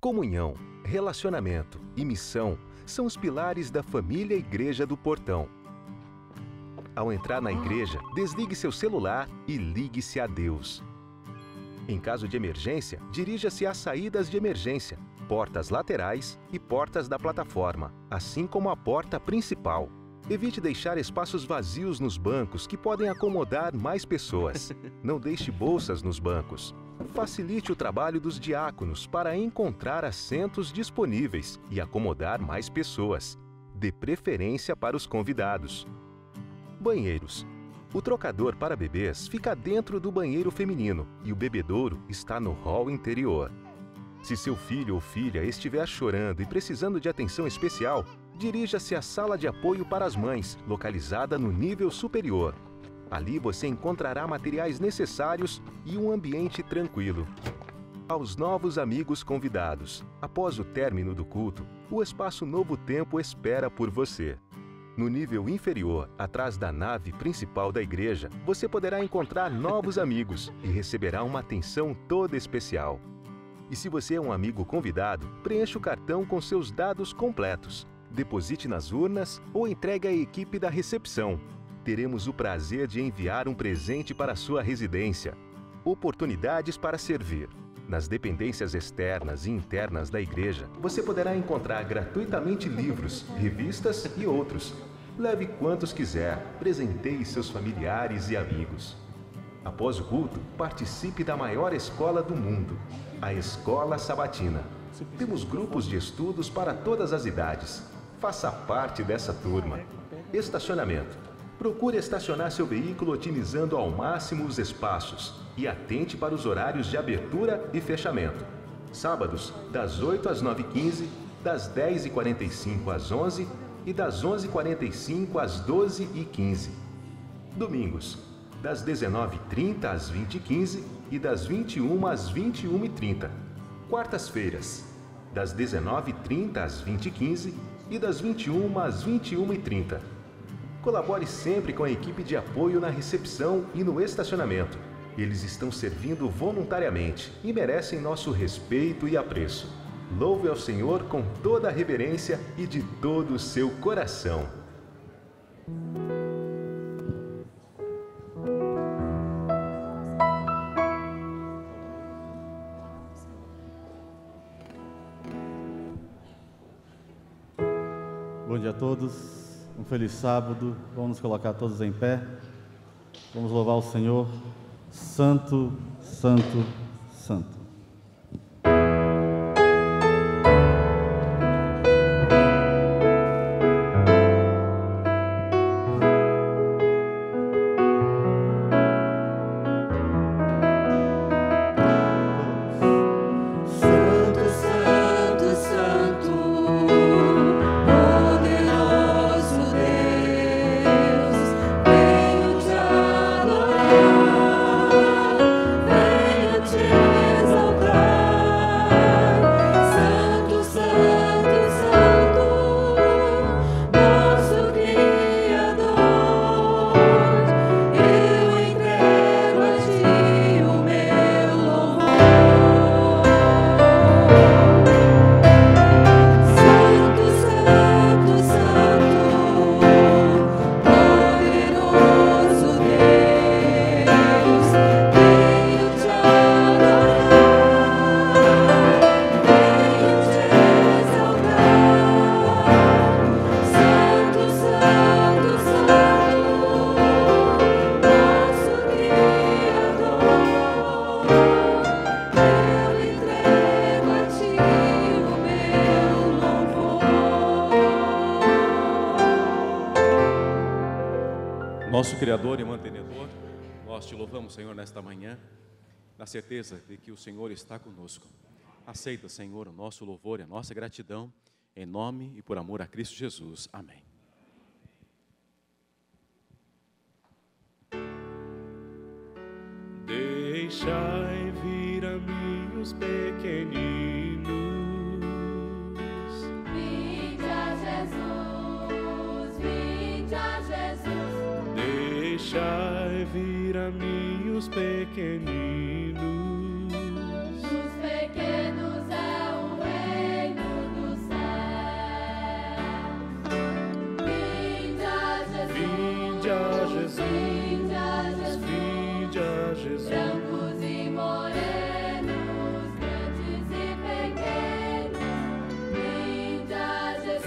Comunhão, relacionamento e missão são os pilares da família Igreja do Portão. Ao entrar na igreja, desligue seu celular e ligue-se a Deus. Em caso de emergência, dirija-se às saídas de emergência, portas laterais e portas da plataforma, assim como a porta principal. Evite deixar espaços vazios nos bancos que podem acomodar mais pessoas. Não deixe bolsas nos bancos. Facilite o trabalho dos diáconos para encontrar assentos disponíveis e acomodar mais pessoas. Dê preferência para os convidados. Banheiros. O trocador para bebês fica dentro do banheiro feminino e o bebedouro está no hall interior. Se seu filho ou filha estiver chorando e precisando de atenção especial, dirija-se à sala de apoio para as mães, localizada no nível superior. Ali você encontrará materiais necessários e um ambiente tranquilo. Aos novos amigos convidados, após o término do culto, o Espaço Novo Tempo espera por você. No nível inferior, atrás da nave principal da igreja, você poderá encontrar novos amigos e receberá uma atenção toda especial. E se você é um amigo convidado, preencha o cartão com seus dados completos. Deposite nas urnas ou entregue à equipe da recepção. Teremos o prazer de enviar um presente para a sua residência. Oportunidades para servir. Nas dependências externas e internas da igreja, você poderá encontrar gratuitamente livros, revistas e outros. Leve quantos quiser, presenteie seus familiares e amigos. Após o culto, participe da maior escola do mundo, a Escola Sabatina. Temos grupos de estudos para todas as idades. Faça parte dessa turma. Estacionamento. Procure estacionar seu veículo otimizando ao máximo os espaços e atente para os horários de abertura e fechamento. Sábados, das 8 às 9h15, das 10h45 às 11h e das 11h45 às 12h15. Domingos, das 19h30 às 20h15 e das 21h às 21h30. Quartas-feiras, das 19h30 às 20h15 e das 21h às 21h30. Colabore sempre com a equipe de apoio na recepção e no estacionamento. Eles estão servindo voluntariamente e merecem nosso respeito e apreço. Louve ao Senhor com toda a reverência e de todo o seu coração. Bom dia a todos. Um feliz sábado, vamos nos colocar todos em pé, vamos louvar o Senhor, Santo, Santo, Santo. Nosso Criador e Mantenedor, nós te louvamos, Senhor, nesta manhã, na certeza de que o Senhor está conosco. Aceita, Senhor, o nosso louvor e a nossa gratidão, em nome e por amor a Cristo Jesus. Amém. Deixai vir a mim os pequeninos. Vinde a Jesus, vinde a Jesus. Deixai vir a mim os pequeninos. Os pequenos é o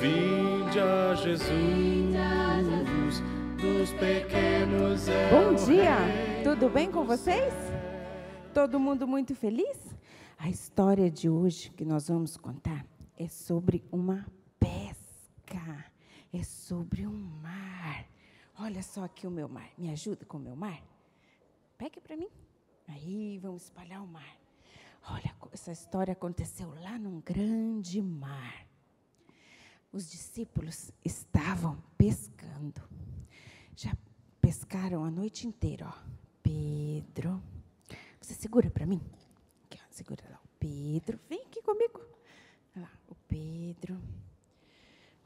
Vinde a Jesus, dos pequenos é Bom o dia! Rei. Tudo bem com vocês? Todo mundo muito feliz? A história de hoje que nós vamos contar é sobre uma pesca. É sobre um mar. Olha só aqui o meu mar. Me ajuda com o meu mar? Pega para mim. Aí, vamos espalhar o mar. Olha, essa história aconteceu lá num grande mar. Os discípulos estavam pescando. Já pescaram a noite inteira, ó. Pedro, você segura para mim? Aqui, ó, segura lá. O Pedro, vem aqui comigo. Olha lá, o Pedro,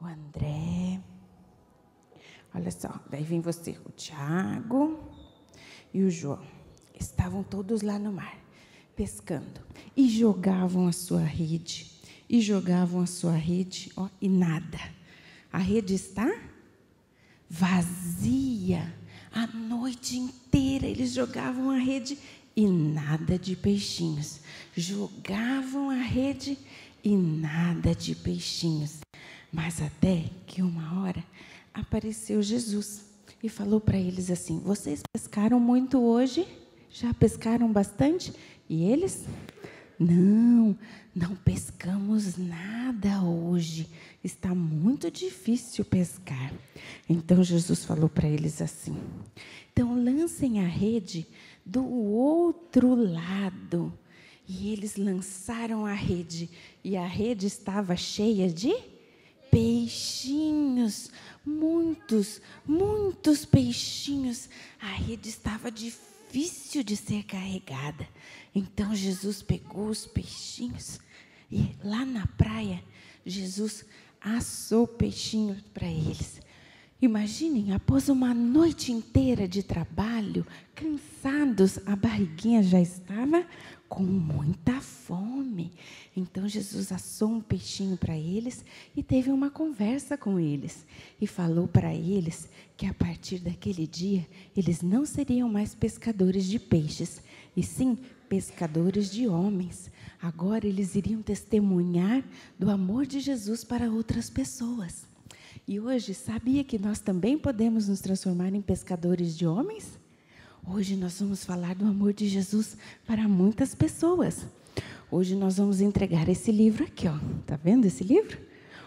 o André. Olha só, daí vem você, o Tiago e o João. Estavam todos lá no mar, pescando. E jogavam a sua rede. E jogavam a sua rede, ó, e nada. A rede está vazia. A noite inteira eles jogavam a rede e nada de peixinhos. Jogavam a rede e nada de peixinhos. Mas até que uma hora apareceu Jesus e falou para eles assim: vocês pescaram muito hoje? Já pescaram bastante? E eles? Não pescamos nada hoje. Está muito difícil pescar. Então Jesus falou para eles assim: então lancem a rede do outro lado. E eles lançaram a rede. E a rede estava cheia de peixinhos. Muitos peixinhos. A rede estava difícil de ser carregada. Então Jesus pegou os peixinhos e lá na praia, Jesus assou peixinhos para eles. Imaginem, após uma noite inteira de trabalho, cansados, a barriguinha já estava com muita fome. Então Jesus assou um peixinho para eles e teve uma conversa com eles. E falou para eles que a partir daquele dia, eles não seriam mais pescadores de peixes, e sim pescadores de homens. Agora eles iriam testemunhar do amor de Jesus para outras pessoas. E hoje, sabia que nós também podemos nos transformar em pescadores de homens? Hoje nós vamos falar do amor de Jesus para muitas pessoas. Hoje nós vamos entregar esse livro aqui, ó. Tá vendo esse livro?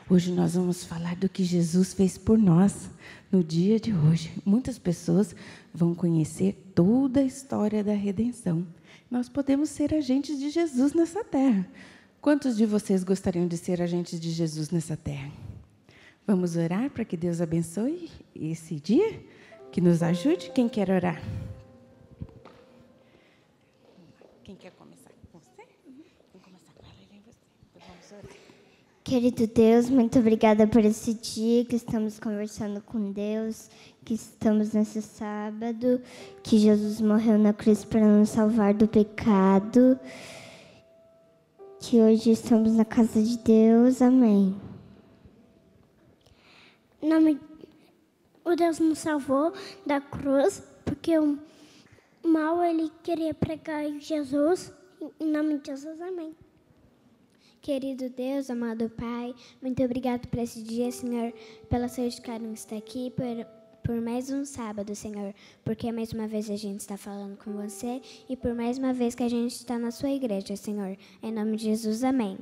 Hoje nós vamos falar do que Jesus fez por nós no dia de hoje. Muitas pessoas vão conhecer toda a história da redenção. Nós podemos ser agentes de Jesus nessa terra. Quantos de vocês gostariam de ser agentes de Jesus nessa terra? Vamos orar para que Deus abençoe esse dia, que nos ajude. Quem quer orar? Quem quer começar? Com você? Vamos começar com ela e você. Então vamos orar. Querido Deus, muito obrigada por esse dia que estamos conversando com Deus, que estamos nesse sábado, que Jesus morreu na cruz para nos salvar do pecado, que hoje estamos na casa de Deus. Amém. O Deus nos salvou da cruz, porque o mal ele queria pregar em Jesus. Em nome de Jesus, amém. Querido Deus, amado Pai, muito obrigado por esse dia, Senhor, pela sorte de cada um estar aqui, por mais um sábado, Senhor, porque mais uma vez a gente está falando com você e por mais uma vez que a gente está na sua igreja, Senhor. Em nome de Jesus, amém.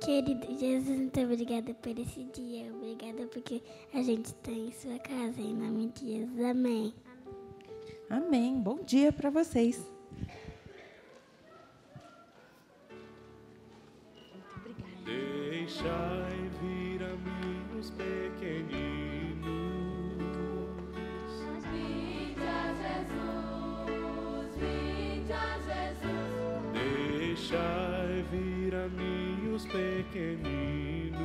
Querido Jesus, muito obrigada por esse dia. Obrigada porque a gente está em sua casa. Em nome de Jesus, amém. Amém. Bom dia para vocês. Deixai vir a mim os pequeninos. Vinde a Jesus, vinde a Jesus. Deixai vir a mim os pequeninos.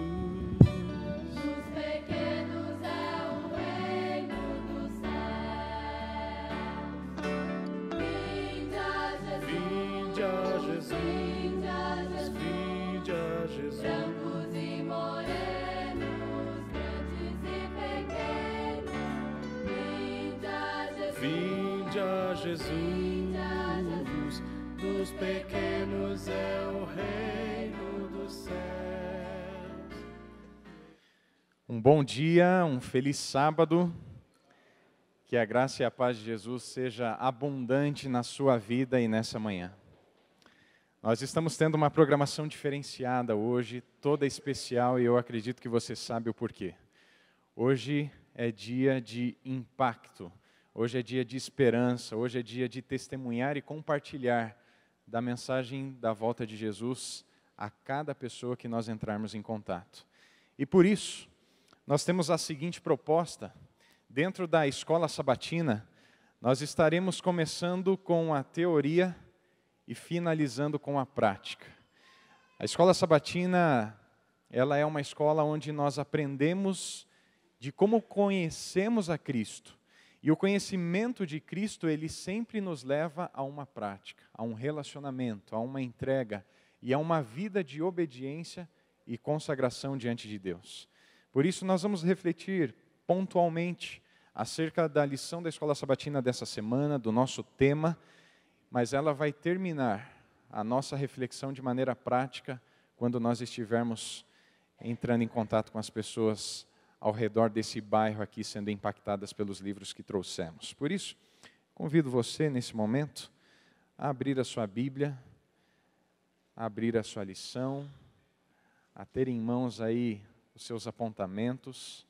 Os pequenos é o reino dos céus. Vinde a Jesus, Vinde a Jesus, vinde a Jesus. vinde a Jesus. Brancos e morenos, grandes e pequenos. Vinde a Jesus, Vinde a Jesus, vinde a Jesus. dos pequenos é o reino dos céus. Um bom dia, um feliz sábado. Que a graça e a paz de Jesus seja abundante na sua vida e nessa manhã. Nós estamos tendo uma programação diferenciada hoje, toda especial, e eu acredito que você sabe o porquê. Hoje é dia de impacto, hoje é dia de esperança, hoje é dia de testemunhar e compartilhar da mensagem da volta de Jesus a cada pessoa que nós entrarmos em contato. E por isso, nós temos a seguinte proposta. Dentro da escola sabatina, nós estaremos começando com a teoria e finalizando com a prática. A escola sabatina, ela é uma escola onde nós aprendemos de como conhecemos a Cristo. E o conhecimento de Cristo, ele sempre nos leva a uma prática, a um relacionamento, a uma entrega e a uma vida de obediência e consagração diante de Deus. Por isso, nós vamos refletir pontualmente acerca da lição da escola sabatina dessa semana, do nosso tema, mas ela vai terminar a nossa reflexão de maneira prática quando nós estivermos entrando em contato com as pessoas ao redor desse bairro aqui, sendo impactadas pelos livros que trouxemos. Por isso, convido você, nesse momento, a abrir a sua Bíblia, a abrir a sua lição, a ter em mãos aí os seus apontamentos.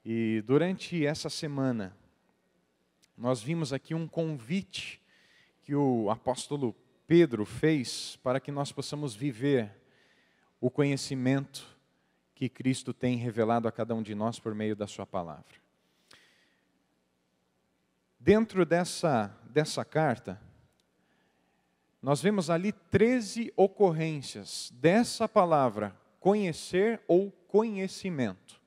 E durante essa semana, nós vimos aqui um convite que o apóstolo Pedro fez para que nós possamos viver o conhecimento que Cristo tem revelado a cada um de nós por meio da sua palavra. Dentro dessa carta, nós vemos ali 13 ocorrências dessa palavra, conhecer ou conhecimento.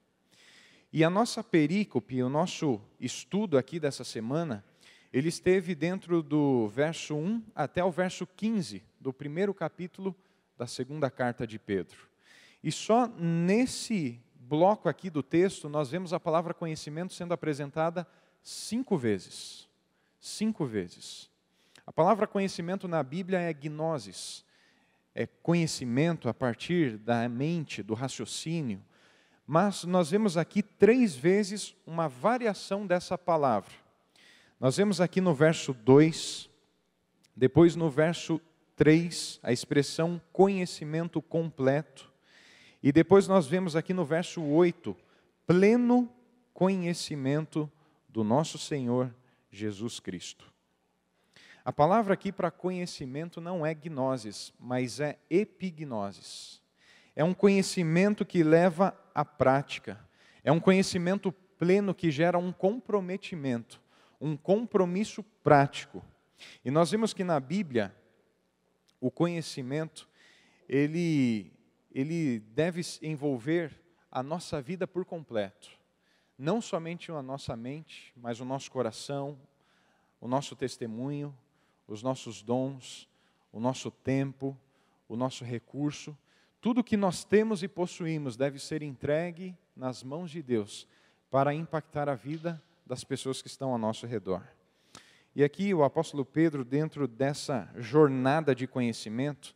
E a nossa perícope, o nosso estudo aqui dessa semana, ele esteve dentro do verso 1 até o verso 15 do primeiro capítulo da segunda carta de Pedro. E só nesse bloco aqui do texto, nós vemos a palavra conhecimento sendo apresentada 5 vezes. 5 vezes. A palavra conhecimento na Bíblia é gnosis. É conhecimento a partir da mente, do raciocínio. Mas nós vemos aqui 3 vezes uma variação dessa palavra. Nós vemos aqui no verso 2, depois no verso 3, a expressão conhecimento completo. E depois nós vemos aqui no verso 8, pleno conhecimento do nosso Senhor Jesus Cristo. A palavra aqui para conhecimento não é gnosis, mas é epignosis. É um conhecimento que leva à prática. É um conhecimento pleno que gera um comprometimento, um compromisso prático. E nós vimos que na Bíblia, o conhecimento, ele deve envolver a nossa vida por completo. Não somente a nossa mente, mas o nosso coração, o nosso testemunho, os nossos dons, o nosso tempo, o nosso recurso. Tudo que nós temos e possuímos deve ser entregue nas mãos de Deus para impactar a vida das pessoas que estão ao nosso redor. E aqui o apóstolo Pedro, dentro dessa jornada de conhecimento,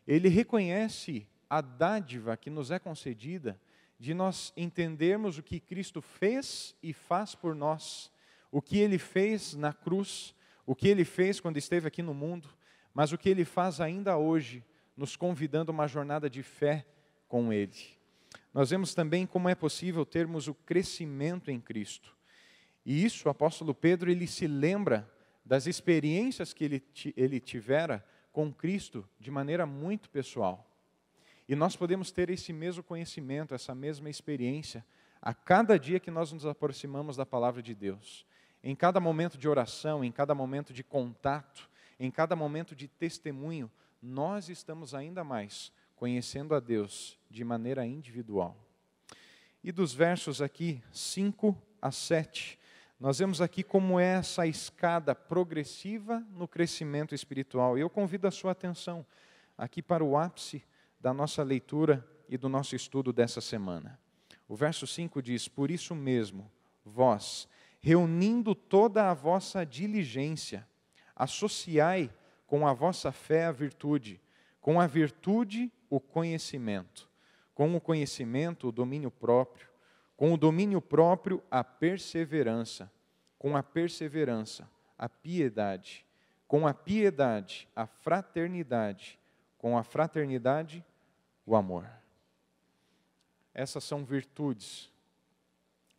ele reconhece a dádiva que nos é concedida de nós entendermos o que Cristo fez e faz por nós, o que Ele fez na cruz, o que Ele fez quando esteve aqui no mundo, mas o que Ele faz ainda hoje, nos convidando a uma jornada de fé com Ele. Nós vemos também como é possível termos o crescimento em Cristo. E isso, o apóstolo Pedro, ele se lembra das experiências que ele tivera com Cristo de maneira muito pessoal. E nós podemos ter esse mesmo conhecimento, essa mesma experiência, a cada dia que nós nos aproximamos da palavra de Deus. Em cada momento de oração, em cada momento de contato, em cada momento de testemunho, nós estamos ainda mais conhecendo a Deus de maneira individual. E dos versos aqui 5 a 7, nós vemos aqui como é essa escada progressiva no crescimento espiritual. E eu convido a sua atenção aqui para o ápice da nossa leitura e do nosso estudo dessa semana. O verso 5 diz: por isso mesmo, vós, reunindo toda a vossa diligência, associai com a vossa fé a virtude, com a virtude o conhecimento, com o conhecimento o domínio próprio, Com o domínio próprio, a perseverança. Com a perseverança, a piedade. Com a piedade, a fraternidade. Com a fraternidade, o amor. Essas são virtudes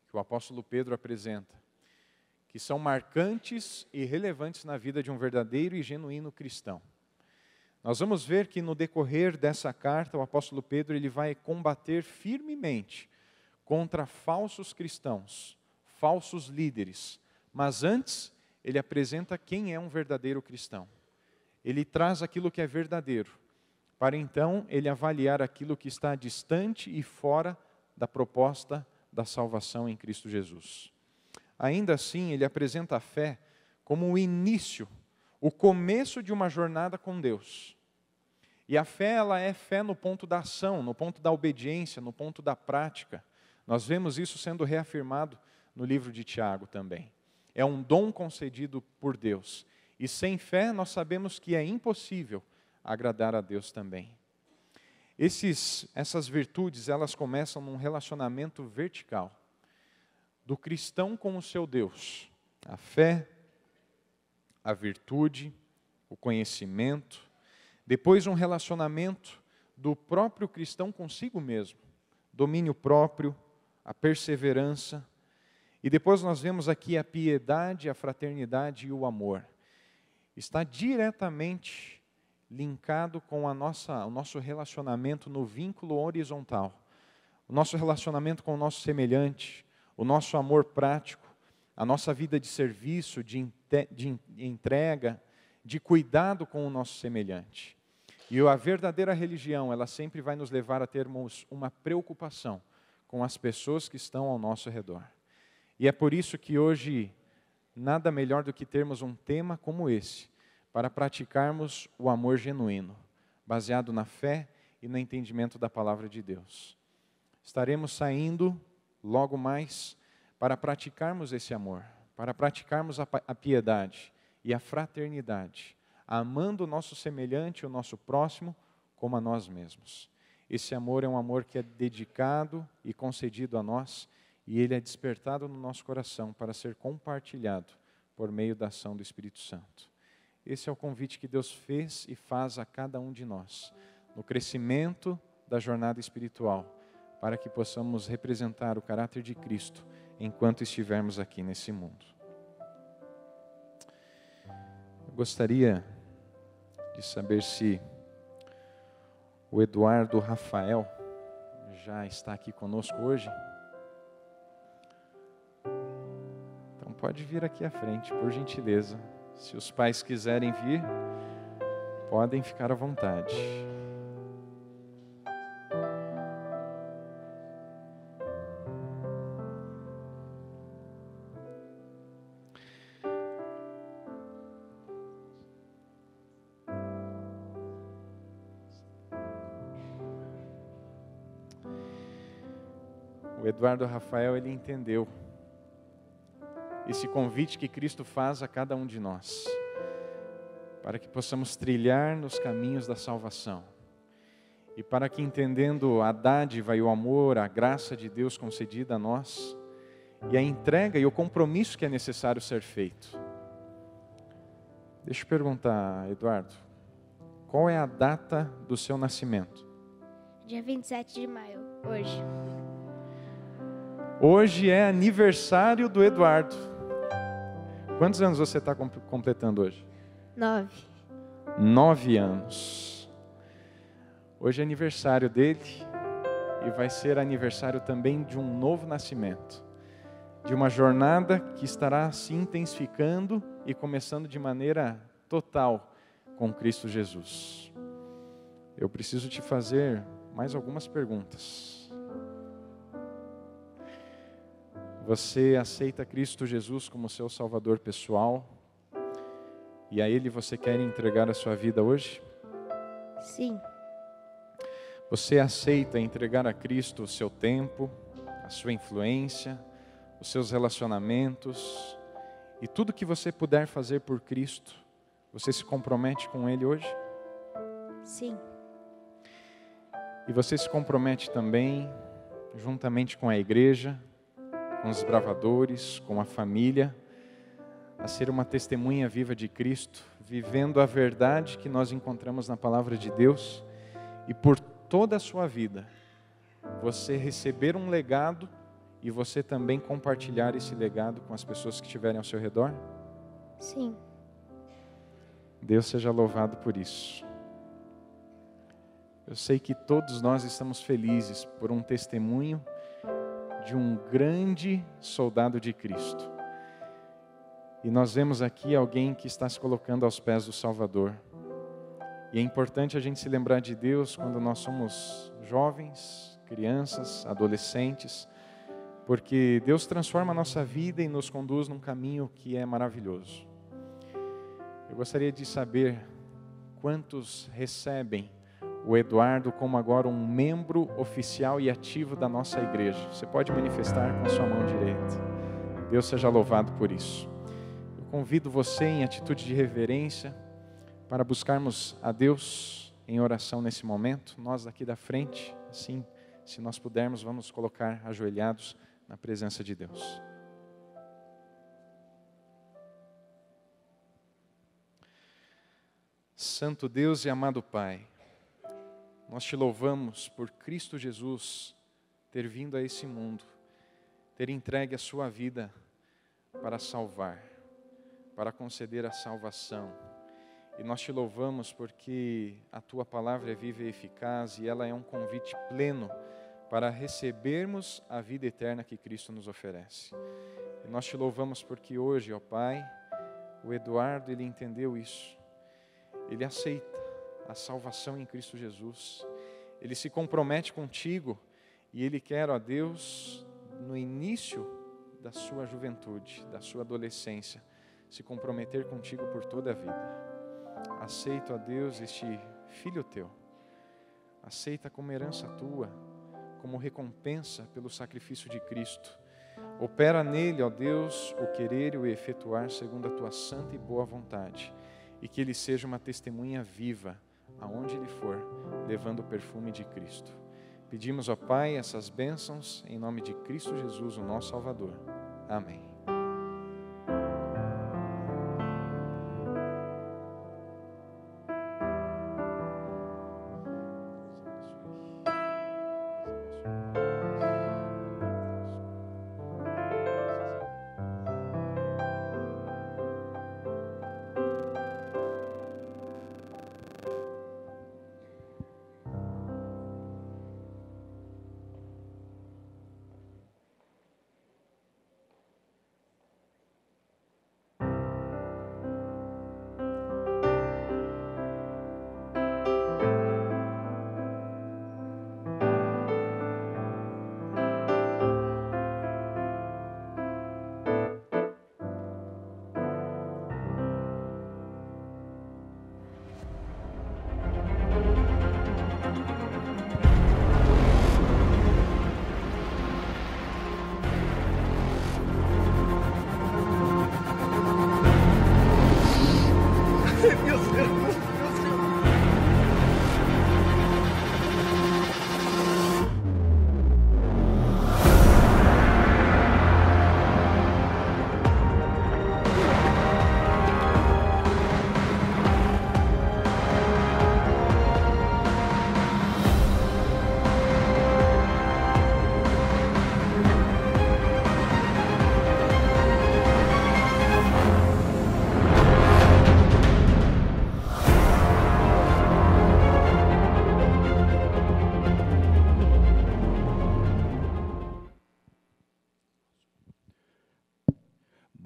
que o apóstolo Pedro apresenta, que são marcantes e relevantes na vida de um verdadeiro e genuíno cristão. Nós vamos ver que no decorrer dessa carta, o apóstolo Pedro ele vai combater firmemente contra falsos cristãos, falsos líderes. Mas antes, ele apresenta quem é um verdadeiro cristão. Ele traz aquilo que é verdadeiro, para então ele avaliar aquilo que está distante e fora da proposta da salvação em Cristo Jesus. Ainda assim, ele apresenta a fé como o início, o começo de uma jornada com Deus. E a fé, ela é fé no ponto da ação, no ponto da obediência, no ponto da prática. Nós vemos isso sendo reafirmado no livro de Tiago também. É um dom concedido por Deus. E sem fé, nós sabemos que é impossível agradar a Deus também. Essas virtudes, elas começam num relacionamento vertical do cristão com o seu Deus. A fé, a virtude, o conhecimento. Depois um relacionamento do próprio cristão consigo mesmo. Domínio próprio, a perseverança. E depois nós vemos aqui a piedade, a fraternidade e o amor. Está diretamente linkado com o nosso relacionamento no vínculo horizontal. O nosso relacionamento com o nosso semelhante, o nosso amor prático, a nossa vida de serviço, de entrega, de cuidado com o nosso semelhante. E a verdadeira religião, ela sempre vai nos levar a termos uma preocupação com as pessoas que estão ao nosso redor. E é por isso que hoje, nada melhor do que termos um tema como esse, para praticarmos o amor genuíno, baseado na fé e no entendimento da palavra de Deus. Estaremos saindo logo mais para praticarmos esse amor, para praticarmos a piedade e a fraternidade, amando o nosso semelhante, o nosso próximo, como a nós mesmos. Esse amor é um amor que é dedicado e concedido a nós, e ele é despertado no nosso coração para ser compartilhado por meio da ação do Espírito Santo. Esse é o convite que Deus fez e faz a cada um de nós, no crescimento da jornada espiritual, para que possamos representar o caráter de Cristo enquanto estivermos aqui nesse mundo. Eu gostaria de saber se o Eduardo Rafael já está aqui conosco hoje. Então pode vir aqui à frente, por gentileza. Se os pais quiserem vir, podem ficar à vontade. O Eduardo Rafael, ele entendeu esse convite que Cristo faz a cada um de nós, para que possamos trilhar nos caminhos da salvação, e para que, entendendo a dádiva e o amor, a graça de Deus concedida a nós, e a entrega e o compromisso que é necessário ser feito. Deixa eu perguntar, Eduardo, qual é a data do seu nascimento? Dia 27 de maio, hoje. Hoje é aniversário do Eduardo. Quantos anos você está completando hoje? 9. 9 anos. Hoje é aniversário dele e vai ser aniversário também de um novo nascimento. De uma jornada que estará se intensificando e começando de maneira total com Cristo Jesus. Eu preciso te fazer mais algumas perguntas. Você aceita Cristo Jesus como seu Salvador pessoal? E a Ele você quer entregar a sua vida hoje? Sim. Você aceita entregar a Cristo o seu tempo, a sua influência, os seus relacionamentos e tudo que você puder fazer por Cristo? Você se compromete com Ele hoje? Sim. E você se compromete também juntamente com a igreja, com os bravadores, com a família, a ser uma testemunha viva de Cristo, vivendo a verdade que nós encontramos na palavra de Deus, e por toda a sua vida, você receber um legado e você também compartilhar esse legado com as pessoas que estiverem ao seu redor? Sim. Deus seja louvado por isso. Eu sei que todos nós estamos felizes por um testemunho de um grande soldado de Cristo. E nós vemos aqui alguém que está se colocando aos pés do Salvador. E é importante a gente se lembrar de Deus quando nós somos jovens, crianças, adolescentes, porque Deus transforma a nossa vida e nos conduz num caminho que é maravilhoso. Eu gostaria de saber quantos recebem o Eduardo como agora um membro oficial e ativo da nossa igreja. Você pode manifestar com a sua mão direita. Deus seja louvado por isso. Eu convido você em atitude de reverência para buscarmos a Deus em oração nesse momento. Nós aqui da frente, assim, se nós pudermos, vamos colocar ajoelhados na presença de Deus. Santo Deus e amado Pai, nós te louvamos por Cristo Jesus ter vindo a esse mundo, ter entregue a sua vida para salvar, para conceder a salvação. E nós te louvamos porque a tua palavra é viva e eficaz e ela é um convite pleno para recebermos a vida eterna que Cristo nos oferece. E nós te louvamos porque hoje, ó Pai, o Eduardo, ele entendeu isso. Ele aceita a salvação em Cristo Jesus. Ele se compromete contigo e ele quer, ó Deus, no início da sua juventude, da sua adolescência, se comprometer contigo por toda a vida. Aceita, ó Deus, este filho teu. Aceita como herança tua, como recompensa pelo sacrifício de Cristo. Opera nele, ó Deus, o querer e o efetuar segundo a tua santa e boa vontade. E que ele seja uma testemunha viva, aonde ele for, levando o perfume de Cristo. Pedimos, ó Pai, essas bênçãos, em nome de Cristo Jesus, o nosso Salvador. Amém.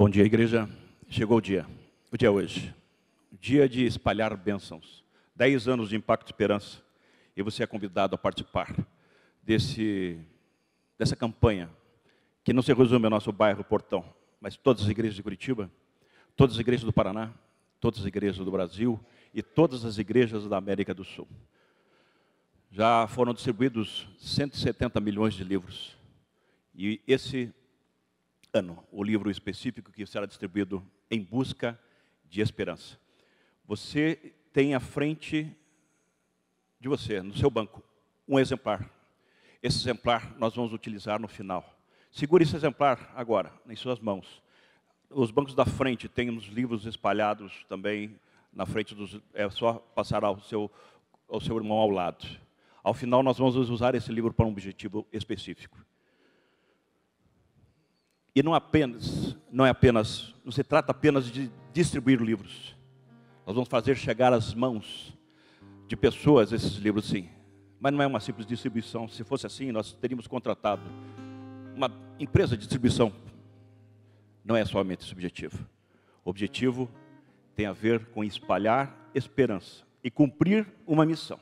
Bom dia, igreja. Chegou o dia é hoje. O dia de espalhar bênçãos. 10 anos de Impacto de Esperança. E você é convidado a participar dessa campanha, que não se resume ao nosso bairro Portão, mas todas as igrejas de Curitiba, todas as igrejas do Paraná, todas as igrejas do Brasil e todas as igrejas da América do Sul. Já foram distribuídos 170 milhões de livros. E esse ano, o livro específico que será distribuído Em Busca de Esperança. Você tem à frente de você, no seu banco, um exemplar. Esse exemplar nós vamos utilizar no final. Segure esse exemplar agora, em suas mãos. Os bancos da frente têm os livros espalhados também na frente dos... É só passar ao seu irmão ao lado. Ao final, nós vamos usar esse livro para um objetivo específico. E não se trata apenas de distribuir livros. Nós vamos fazer chegar às mãos de pessoas esses livros, sim. Mas não é uma simples distribuição. Se fosse assim, nós teríamos contratado uma empresa de distribuição. Não é somente esse objetivo. O objetivo tem a ver com espalhar esperança e cumprir uma missão.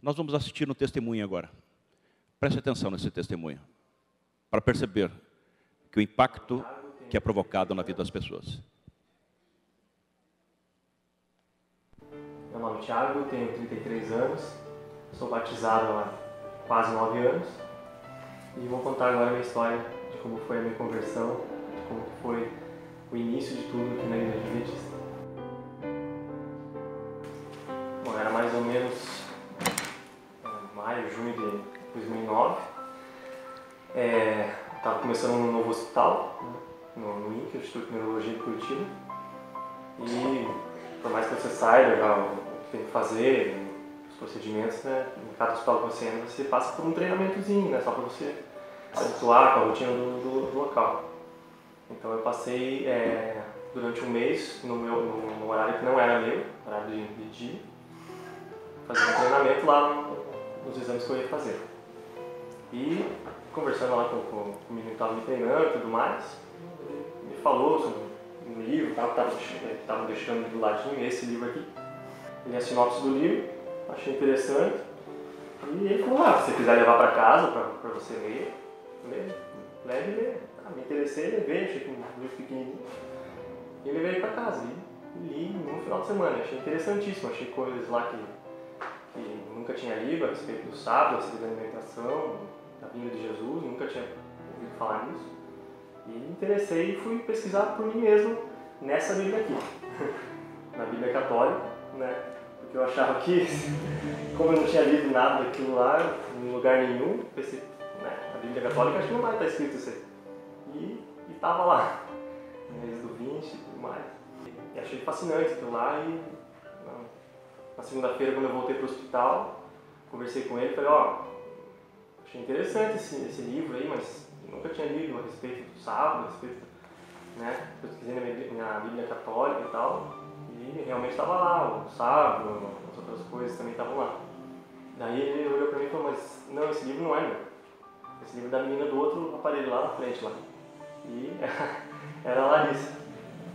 Nós vamos assistir no testemunho agora. Preste atenção nesse testemunho, para perceber que o impacto que é provocado na vida das pessoas. Meu nome é Thiago, tenho 33 anos, sou batizado há quase 9 anos e vou contar agora a minha história de como foi a minha conversão, de como foi o início de tudo aqui na Igreja Adventista. Bom, era mais ou menos maio, junho de 2009. Estava começando um novo hospital, né, no INC, Instituto de Neurologia de Curitiba. E por mais que você saiba já o que tem que fazer, os procedimentos, né, em cada hospital que você entra, você passa por um treinamentozinho, né, só para você se habituar com a rotina do local. Então eu passei durante um mês no horário que não era meu, horário de dia, fazendo treinamento lá nos exames que eu ia fazer. E conversando lá com o menino que estava me treinando e tudo mais, ele me falou sobre um livro que estava deixando do ladinho, esse livro aqui. Ele é a sinopse do livro, achei interessante. E ele falou, se você quiser levar para casa para você ler, leve e lê. Me interessei, levei, achei que um livro pequenininho. E levei para casa e li no final de semana. Achei interessantíssimo, achei coisas lá que nunca tinha lido a respeito do sábado, a respeito da alimentação, da vinda de Jesus, nunca tinha ouvido falar nisso. E me interessei e fui pesquisar por mim mesmo nessa Bíblia aqui, na Bíblia Católica, né? Porque eu achava que, como eu não tinha lido nada daquilo lá, em lugar nenhum, pensei, a Bíblia Católica acho que não vai estar escrito isso aí. E estava lá, no Êxodo 20 e tudo mais. E achei fascinante aquilo lá e na segunda-feira, quando eu voltei para o hospital, conversei com ele e falei, achei interessante esse livro aí, mas nunca tinha lido a respeito do sábado, a respeito, né, pesquisei na Bíblia Católica e tal, e realmente estava lá, o sábado, as outras coisas também estavam lá. Daí ele olhou para mim e falou, mas não, esse livro não é meu, esse livro é da menina do outro aparelho lá na frente, lá. E era a Larissa.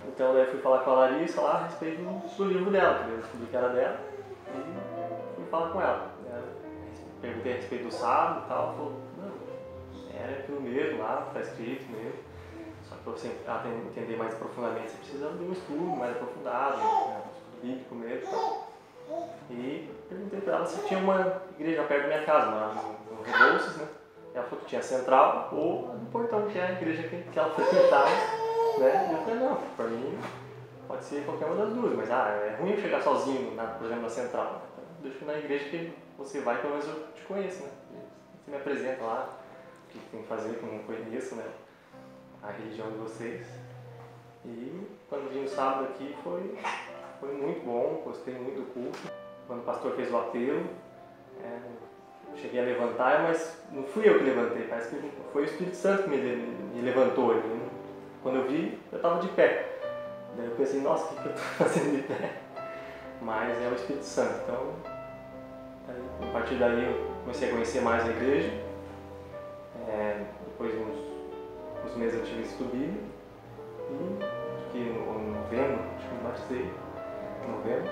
Então daí fui falar com a Larissa lá a respeito do livro dela, que eu descobri que era dela, e fui falar com ela. Perguntei a respeito do sábado e tal, ela falou, não, era aquilo mesmo lá, está escrito mesmo. Só que para você entender mais profundamente, você precisa de um estudo mais aprofundado, né, um estudo bíblico mesmo. Tal. E perguntei para ela se tinha uma igreja perto da minha casa, no Rebouças, né? Ela falou que tinha a Central ou a do Portão, que é a igreja que ela frequentava, né? E eu falei, não, para mim pode ser qualquer uma das duas, mas é ruim eu chegar sozinho, por exemplo, na Central. Então, deixa eu ir na igreja que você vai, pelo menos eu te conheço, né? Você me apresenta lá, o que tem que fazer, que eu não conheço, né? A religião de vocês. E quando vim no sábado aqui foi muito bom, gostei muito do culto. Quando o pastor fez o apelo, cheguei a levantar, mas não fui eu que levantei, parece que foi o Espírito Santo que me levantou ali. Né? Quando eu vi, eu estava de pé. Daí eu pensei, nossa, o que eu estou fazendo de pé? Mas é o Espírito Santo. Então, a partir daí eu comecei a conhecer mais a igreja. Depois de uns meses eu tive estudo bíblico. E acho que em novembro, acho que me batizei em novembro.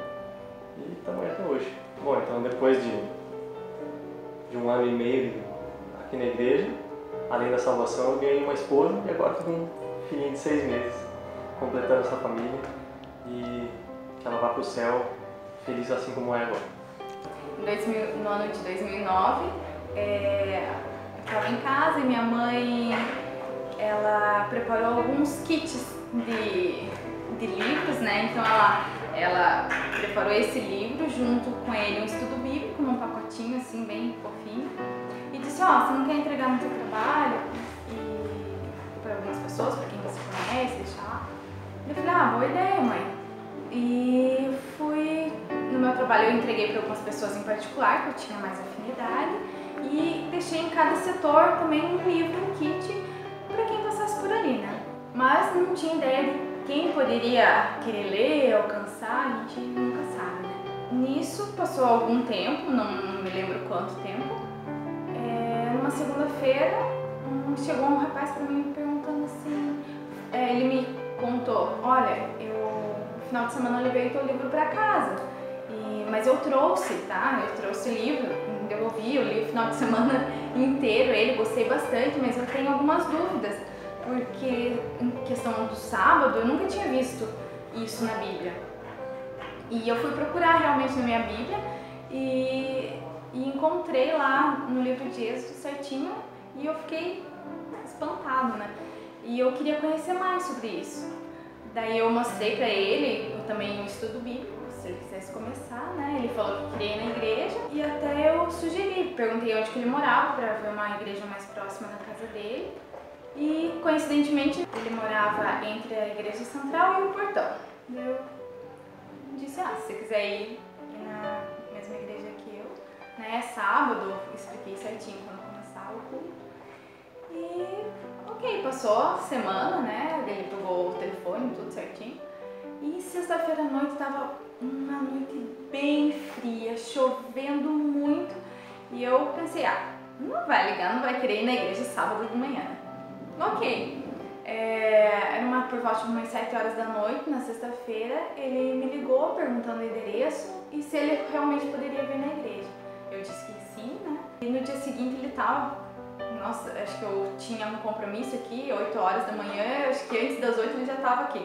E estamos aí até hoje. Bom, então depois de um ano e meio aqui na igreja, além da salvação, eu ganhei uma esposa e agora tenho um filhinho de 6 meses, completando essa família e que ela vá para o céu feliz assim como é agora. No ano de 2009, eu estava em casa e minha mãe ela preparou alguns kits de livros, né? Então ela ela preparou esse livro junto com ele, um estudo bíblico, num pacotinho assim, bem fofinho. E disse, ó, você não quer entregar no seu trabalho? E para algumas pessoas, para quem você conhece, deixar lá. Eu falei, ah, boa ideia, mãe. E fui, no meu trabalho eu entreguei para algumas pessoas em particular, que eu tinha mais afinidade. E deixei em cada setor também um livro, um kit, para quem passasse por ali, né? Mas não tinha ideia de quem poderia querer ler, alcançar, a gente nunca sabe, né? Nisso passou algum tempo, não me lembro quanto tempo. Numa segunda-feira, chegou um rapaz para mim perguntando assim, ele me contou, olha, no final de semana eu levei o teu livro para casa, mas eu trouxe, tá? Eu trouxe o livro, devolvi, eu li o final de semana inteiro ele, gostei bastante, mas eu tenho algumas dúvidas, porque em questão do sábado eu nunca tinha visto isso na Bíblia. E eu fui procurar realmente na minha Bíblia e encontrei lá no livro de Êxodo certinho e eu fiquei espantado, né? E eu queria conhecer mais sobre isso. Daí eu mostrei para ele também um estudo bíblico, se ele quisesse começar, né? Ele falou que queria ir na igreja e até eu sugeri, perguntei onde que ele morava para ver uma igreja mais próxima da casa dele. E coincidentemente ele morava entre a igreja central e o portão. Eu disse, se você quiser ir na mesma igreja que eu, né? Sábado, expliquei certinho quando começava o culto. E ok, passou a semana, né? Ele pegou o telefone, tudo certinho. E sexta-feira à noite tava uma noite bem fria, chovendo muito. E eu pensei, não vai ligar, não vai querer ir na igreja sábado de manhã, né? Ok. Era por volta de umas 7 horas da noite, na sexta-feira, ele me ligou perguntando o endereço e se ele realmente poderia vir na igreja. Eu disse que sim, né? E no dia seguinte ele tava, nossa, acho que eu tinha um compromisso aqui, 8 horas da manhã, acho que antes das 8 ele já estava aqui.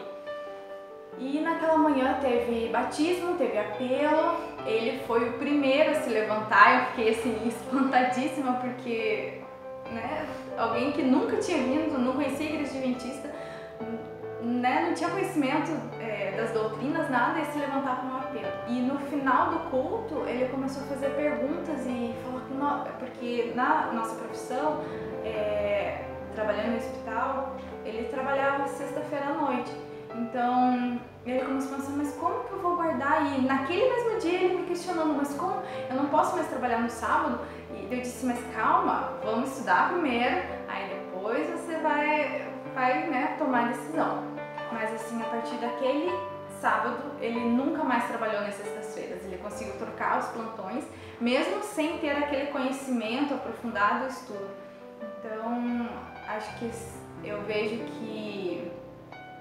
E naquela manhã teve batismo, teve apelo, ele foi o primeiro a se levantar, eu fiquei assim espantadíssima porque, né, alguém que nunca tinha vindo, não conhecia a igreja adventista, né, não tinha conhecimento das doutrinas, nada, e se levantar para um apelo. E no final do culto ele começou a fazer perguntas e falar, porque na nossa profissão, trabalhando no hospital, ele trabalhava sexta-feira à noite. Então, ele começou a pensar, mas como que eu vou guardar? E naquele mesmo dia ele me questionando, mas como? Eu não posso mais trabalhar no sábado? E eu disse, mas calma, vamos estudar primeiro, aí depois você vai né, tomar a decisão. Mas assim, a partir daquele sábado, ele nunca mais trabalhou nas sextas-feiras. Ele conseguiu trocar os plantões, mesmo sem ter aquele conhecimento aprofundado do estudo. Então, acho que eu vejo que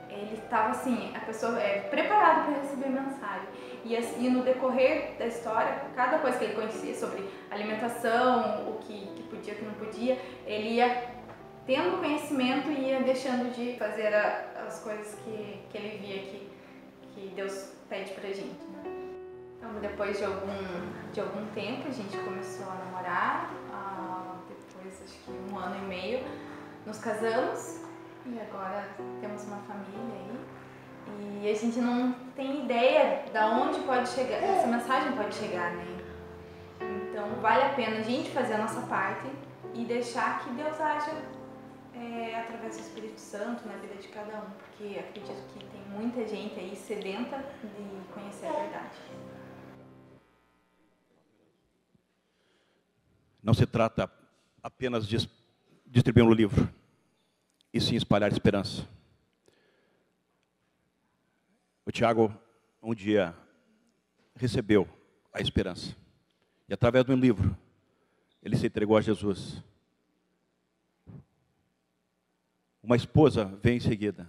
ele estava assim, a pessoa preparada para receber a mensagem. E no decorrer da história, cada coisa que ele conhecia sobre alimentação, o que podia, o que não podia, ele ia tendo conhecimento e ia deixando de fazer as coisas que ele via que Deus pede pra gente, né? Então, depois de algum tempo, a gente começou a namorar, depois acho que 1 ano e meio, nos casamos. E agora temos uma família aí. E a gente não tem ideia de onde pode chegar, essa mensagem pode chegar, né? Então vale a pena a gente fazer a nossa parte e deixar que Deus haja através do Espírito Santo na vida de cada um. Porque acredito que tem muita gente aí sedenta de conhecer a verdade. Não se trata apenas de distribuir um livro, e sim espalhar esperança. O Tiago, um dia, recebeu a esperança. E através de um livro, ele se entregou a Jesus. Uma esposa veio em seguida,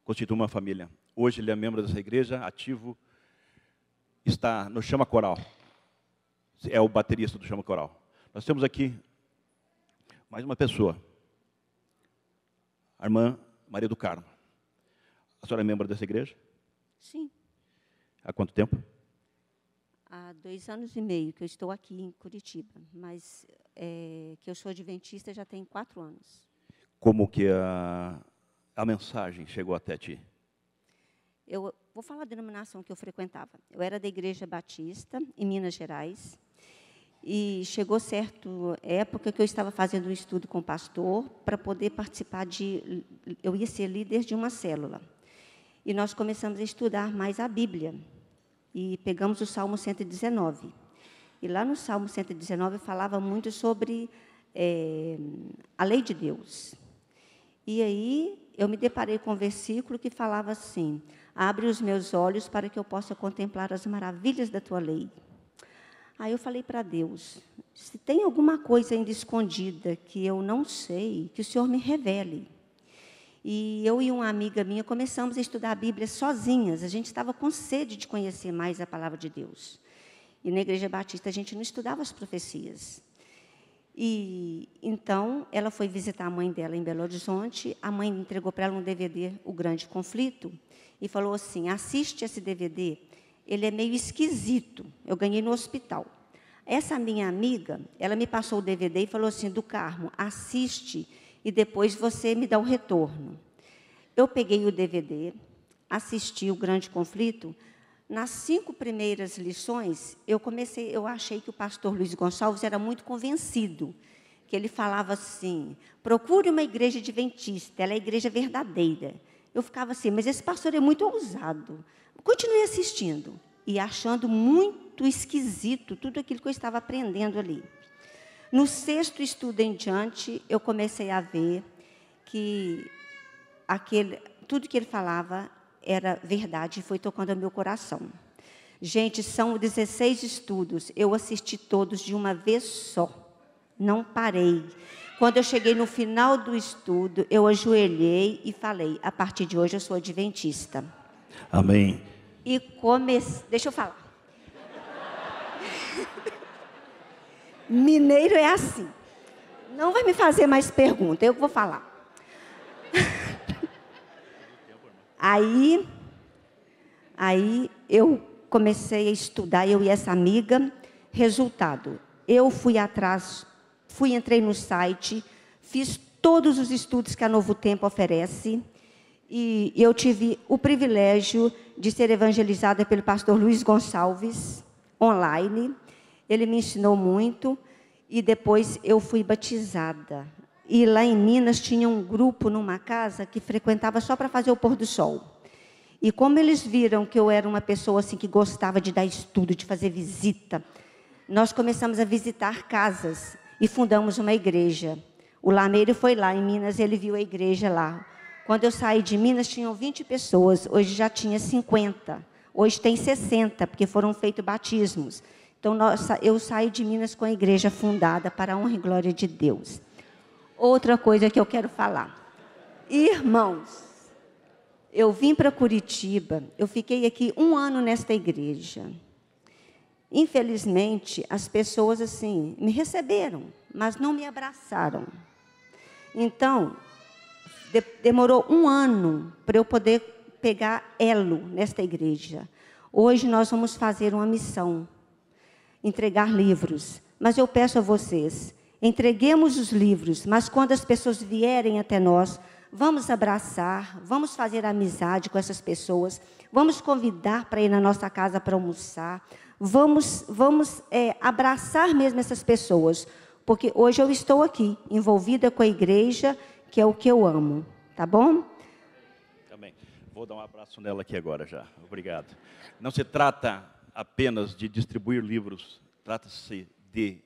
constituiu uma família. Hoje ele é membro dessa igreja, ativo, está no Chama Coral. É o baterista do Chama Coral. Nós temos aqui mais uma pessoa. A irmã Maria do Carmo. A senhora é membro dessa igreja? Sim. Há quanto tempo? Há 2 anos e meio que eu estou aqui em Curitiba, mas que eu sou adventista já tem 4 anos. Como que a mensagem chegou até ti? eu vou falar a denominação que eu frequentava. Eu era da Igreja Batista, em Minas Gerais, e chegou certa época que eu estava fazendo um estudo com o pastor para poder participar eu ia ser líder de uma célula. E nós começamos a estudar mais a Bíblia, e pegamos o Salmo 119. E lá no Salmo 119 falava muito sobre a lei de Deus. E aí eu me deparei com um versículo que falava assim: abre os meus olhos para que eu possa contemplar as maravilhas da tua lei. Aí eu falei para Deus, se tem alguma coisa ainda escondida que eu não sei, que o Senhor me revele. E eu e uma amiga minha começamos a estudar a Bíblia sozinhas. A gente estava com sede de conhecer mais a palavra de Deus. E na Igreja Batista a gente não estudava as profecias. E então ela foi visitar a mãe dela em Belo Horizonte. A mãe entregou para ela um DVD, O Grande Conflito, e falou assim: assiste esse DVD, ele é meio esquisito. Eu ganhei no hospital. Essa minha amiga, ela me passou o DVD e falou assim: do Carmo, assiste e depois você me dá o retorno. Eu peguei o DVD, assisti O Grande Conflito. Nas 5 primeiras lições, eu achei que o pastor Luiz Gonçalves era muito convencido, que ele falava assim: procure uma igreja adventista, ela é a igreja verdadeira. Eu ficava assim, mas esse pastor é muito ousado. Continuei assistindo e achando muito esquisito tudo aquilo que eu estava aprendendo ali. No 6º estudo em diante, eu comecei a ver que tudo que ele falava era verdade e foi tocando ao meu coração. Gente, são 16 estudos, eu assisti todos de uma vez só, não parei. Quando eu cheguei no final do estudo, eu ajoelhei e falei: a partir de hoje eu sou adventista. Amém. E deixa eu falar. Mineiro é assim. Não vai me fazer mais pergunta, eu vou falar. Aí eu comecei a estudar, eu e essa amiga. Resultado, eu fui atrás, entrei no site, fiz todos os estudos que a Novo Tempo oferece, e eu tive o privilégio de ser evangelizada pelo pastor Luiz Gonçalves, online. Ele me ensinou muito, e depois eu fui batizada. E lá em Minas tinha um grupo numa casa que frequentava só para fazer o pôr do sol. E como eles viram que eu era uma pessoa assim que gostava de dar estudo, de fazer visita, nós começamos a visitar casas e fundamos uma igreja. O Lameiro foi lá em Minas, ele viu a igreja lá. Quando eu saí de Minas, tinham 20 pessoas, hoje já tinha 50. Hoje tem 60, porque foram feitos batismos. Então, eu saí de Minas com a igreja fundada para a honra e glória de Deus. Outra coisa que eu quero falar. Irmãos, eu vim para Curitiba, eu fiquei aqui 1 ano nesta igreja. Infelizmente, as pessoas assim me receberam, mas não me abraçaram. Então, demorou 1 ano para eu poder pegar elo nesta igreja. Hoje nós vamos fazer uma missão, entregar livros. Mas eu peço a vocês, entreguemos os livros, mas quando as pessoas vierem até nós, vamos abraçar, vamos fazer amizade com essas pessoas, vamos convidar para ir na nossa casa para almoçar, vamos abraçar mesmo essas pessoas, porque hoje eu estou aqui, envolvida com a igreja, que é o que eu amo, tá bom? Também. Vou dar um abraço nela aqui agora já. Obrigado. Não se trata apenas de distribuir livros, trata-se de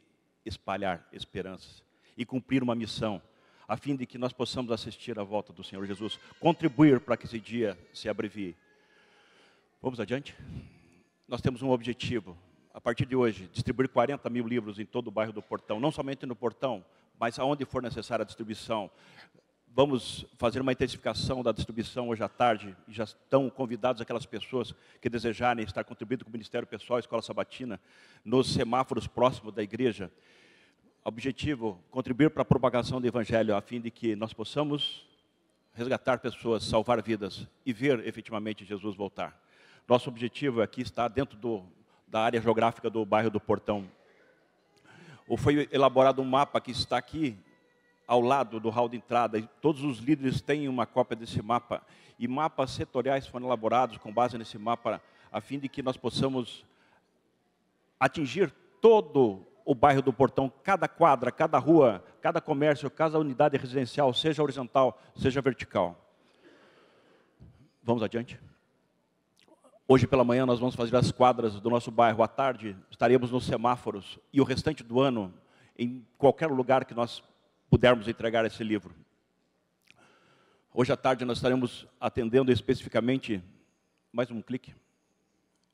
espalhar esperanças e cumprir uma missão, a fim de que nós possamos assistir à volta do Senhor Jesus, contribuir para que esse dia se abrevie. Vamos adiante? Nós temos um objetivo, a partir de hoje, distribuir 40 mil livros em todo o bairro do Portão, não somente no Portão, mas aonde for necessária a distribuição. Vamos fazer uma intensificação da distribuição hoje à tarde, e já estão convidados aquelas pessoas que desejarem estar contribuindo com o Ministério Pessoal, Escola Sabatina, nos semáforos próximos da igreja. Objetivo, contribuir para a propagação do Evangelho, a fim de que nós possamos resgatar pessoas, salvar vidas e ver efetivamente Jesus voltar. Nosso objetivo aqui está dentro da área geográfica do bairro do Portão. Foi elaborado um mapa que está aqui, ao lado do hall de entrada, e todos os líderes têm uma cópia desse mapa, e mapas setoriais foram elaborados com base nesse mapa, a fim de que nós possamos atingir todo o bairro do Portão, cada quadra, cada rua, cada comércio, cada unidade residencial, seja horizontal, seja vertical. Vamos adiante. Hoje pela manhã nós vamos fazer as quadras do nosso bairro, à tarde estaremos nos semáforos, e o restante do ano, em qualquer lugar que nós pudermos entregar esse livro. Hoje à tarde nós estaremos atendendo especificamente, mais um clique,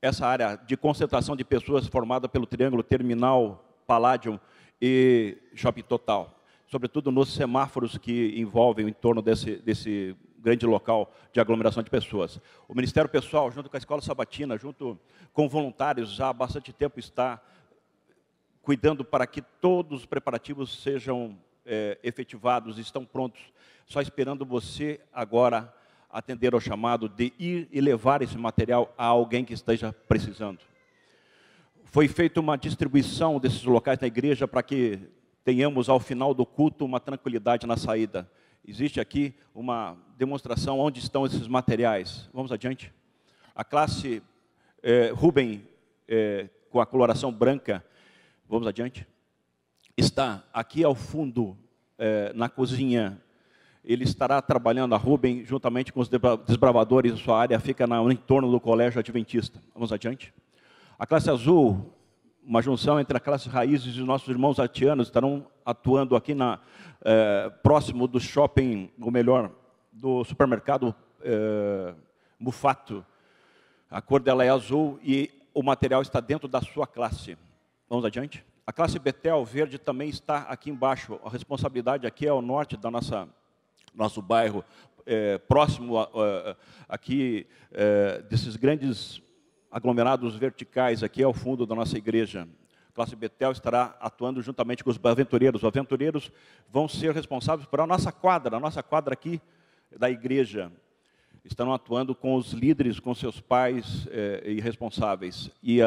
essa área de concentração de pessoas formada pelo Triângulo Terminal, Palladium e Shopping Total, sobretudo nos semáforos que envolvem o entorno desse grande local de aglomeração de pessoas. O Ministério Pessoal, junto com a Escola Sabatina, junto com voluntários, já há bastante tempo está cuidando para que todos os preparativos sejam efetivados, estão prontos, só esperando você agora atender ao chamado de ir e levar esse material a alguém que esteja precisando. Foi feita uma distribuição desses locais na igreja para que tenhamos, ao final do culto, uma tranquilidade na saída. Existe aqui uma demonstração onde estão esses materiais. Vamos adiante. A classe Rubem, com a coloração branca, vamos adiante, está aqui ao fundo, na cozinha. Ele estará trabalhando, a Rubem, juntamente com os desbravadores, sua área fica no entorno do Colégio Adventista. Vamos adiante. A classe azul, uma junção entre a classe Raízes e os nossos irmãos haitianos, estarão atuando aqui próximo do shopping, ou melhor, do supermercado Mufato. A cor dela é azul e o material está dentro da sua classe. Vamos adiante. A classe Betel verde também está aqui embaixo. A responsabilidade aqui é ao norte da nosso bairro, próximo aqui desses grandes aglomerados verticais, aqui ao fundo da nossa igreja. A classe Betel estará atuando juntamente com os aventureiros. Os aventureiros vão ser responsáveis por a nossa quadra aqui da igreja. Estão atuando com os líderes, com seus pais e responsáveis. E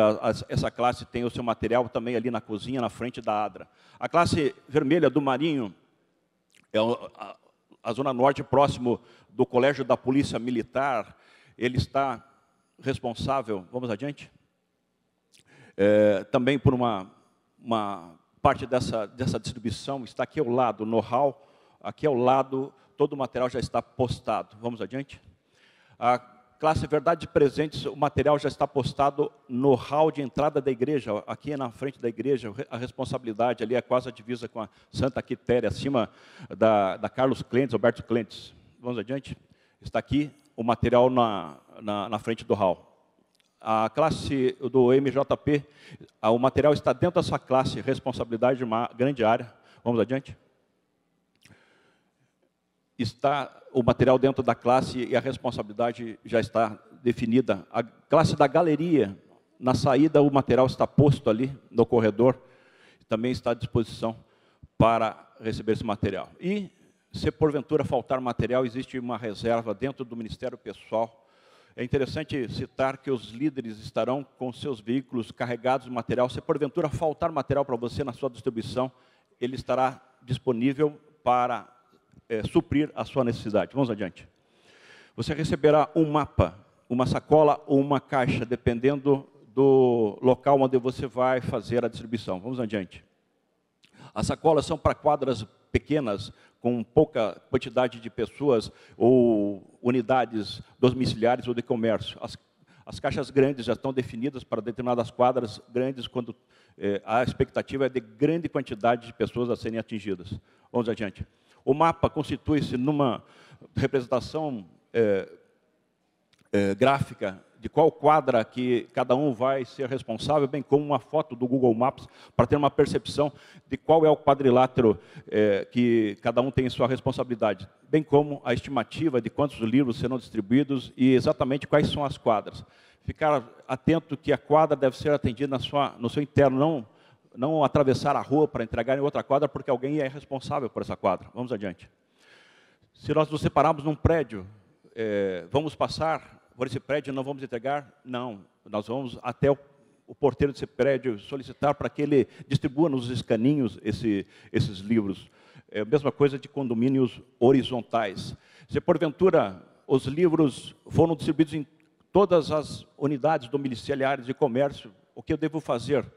essa classe tem o seu material também ali na cozinha, na frente da Adra. A classe vermelha do Marinho é a zona norte, próximo do Colégio da Polícia Militar. Ele está responsável, vamos adiante, também por uma parte dessa distribuição, está aqui ao lado, no hall, aqui ao lado, todo o material já está postado. Vamos adiante. A classe Verdade de Presentes, o material já está postado no hall de entrada da igreja, aqui na frente da igreja. A responsabilidade ali é quase a divisa com a Santa Quitéria, acima da Carlos Clentes, Alberto Clentes. Vamos adiante. Está aqui o material na frente do hall. A classe do MJP, o material está dentro dessa classe, responsabilidade de uma grande área. Vamos adiante. Está o material dentro da classe e a responsabilidade já está definida. A classe da galeria, na saída, o material está posto ali no corredor, também está à disposição para receber esse material. E, se porventura faltar material, existe uma reserva dentro do Ministério Pessoal. É interessante citar que os líderes estarão com seus veículos carregados de material. Se porventura faltar material para você na sua distribuição, ele estará disponível para suprir a sua necessidade. Vamos adiante. Você receberá um mapa, uma sacola ou uma caixa, dependendo do local onde você vai fazer a distribuição. Vamos adiante. As sacolas são para quadras pequenas, com pouca quantidade de pessoas ou unidades domiciliares ou de comércio. As caixas grandes já estão definidas para determinadas quadras grandes, quando a expectativa é de grande quantidade de pessoas a serem atingidas. Vamos adiante. O mapa constitui-se numa representação gráfica de qual quadra que cada um vai ser responsável, bem como uma foto do Google Maps, para ter uma percepção de qual é o quadrilátero que cada um tem em sua responsabilidade, bem como a estimativa de quantos livros serão distribuídos e exatamente quais são as quadras. Ficar atento que a quadra deve ser atendida no seu interno, não atravessar a rua para entregar em outra quadra, porque alguém é responsável por essa quadra. Vamos adiante. Se nós nos separarmos num prédio, vamos passar por esse prédio e não vamos entregar? Não. Nós vamos até o porteiro desse prédio solicitar para que ele distribua nos escaninhos esses livros. É a mesma coisa de condomínios horizontais. Se porventura os livros foram distribuídos em todas as unidades domiciliares de comércio, o que eu devo fazer?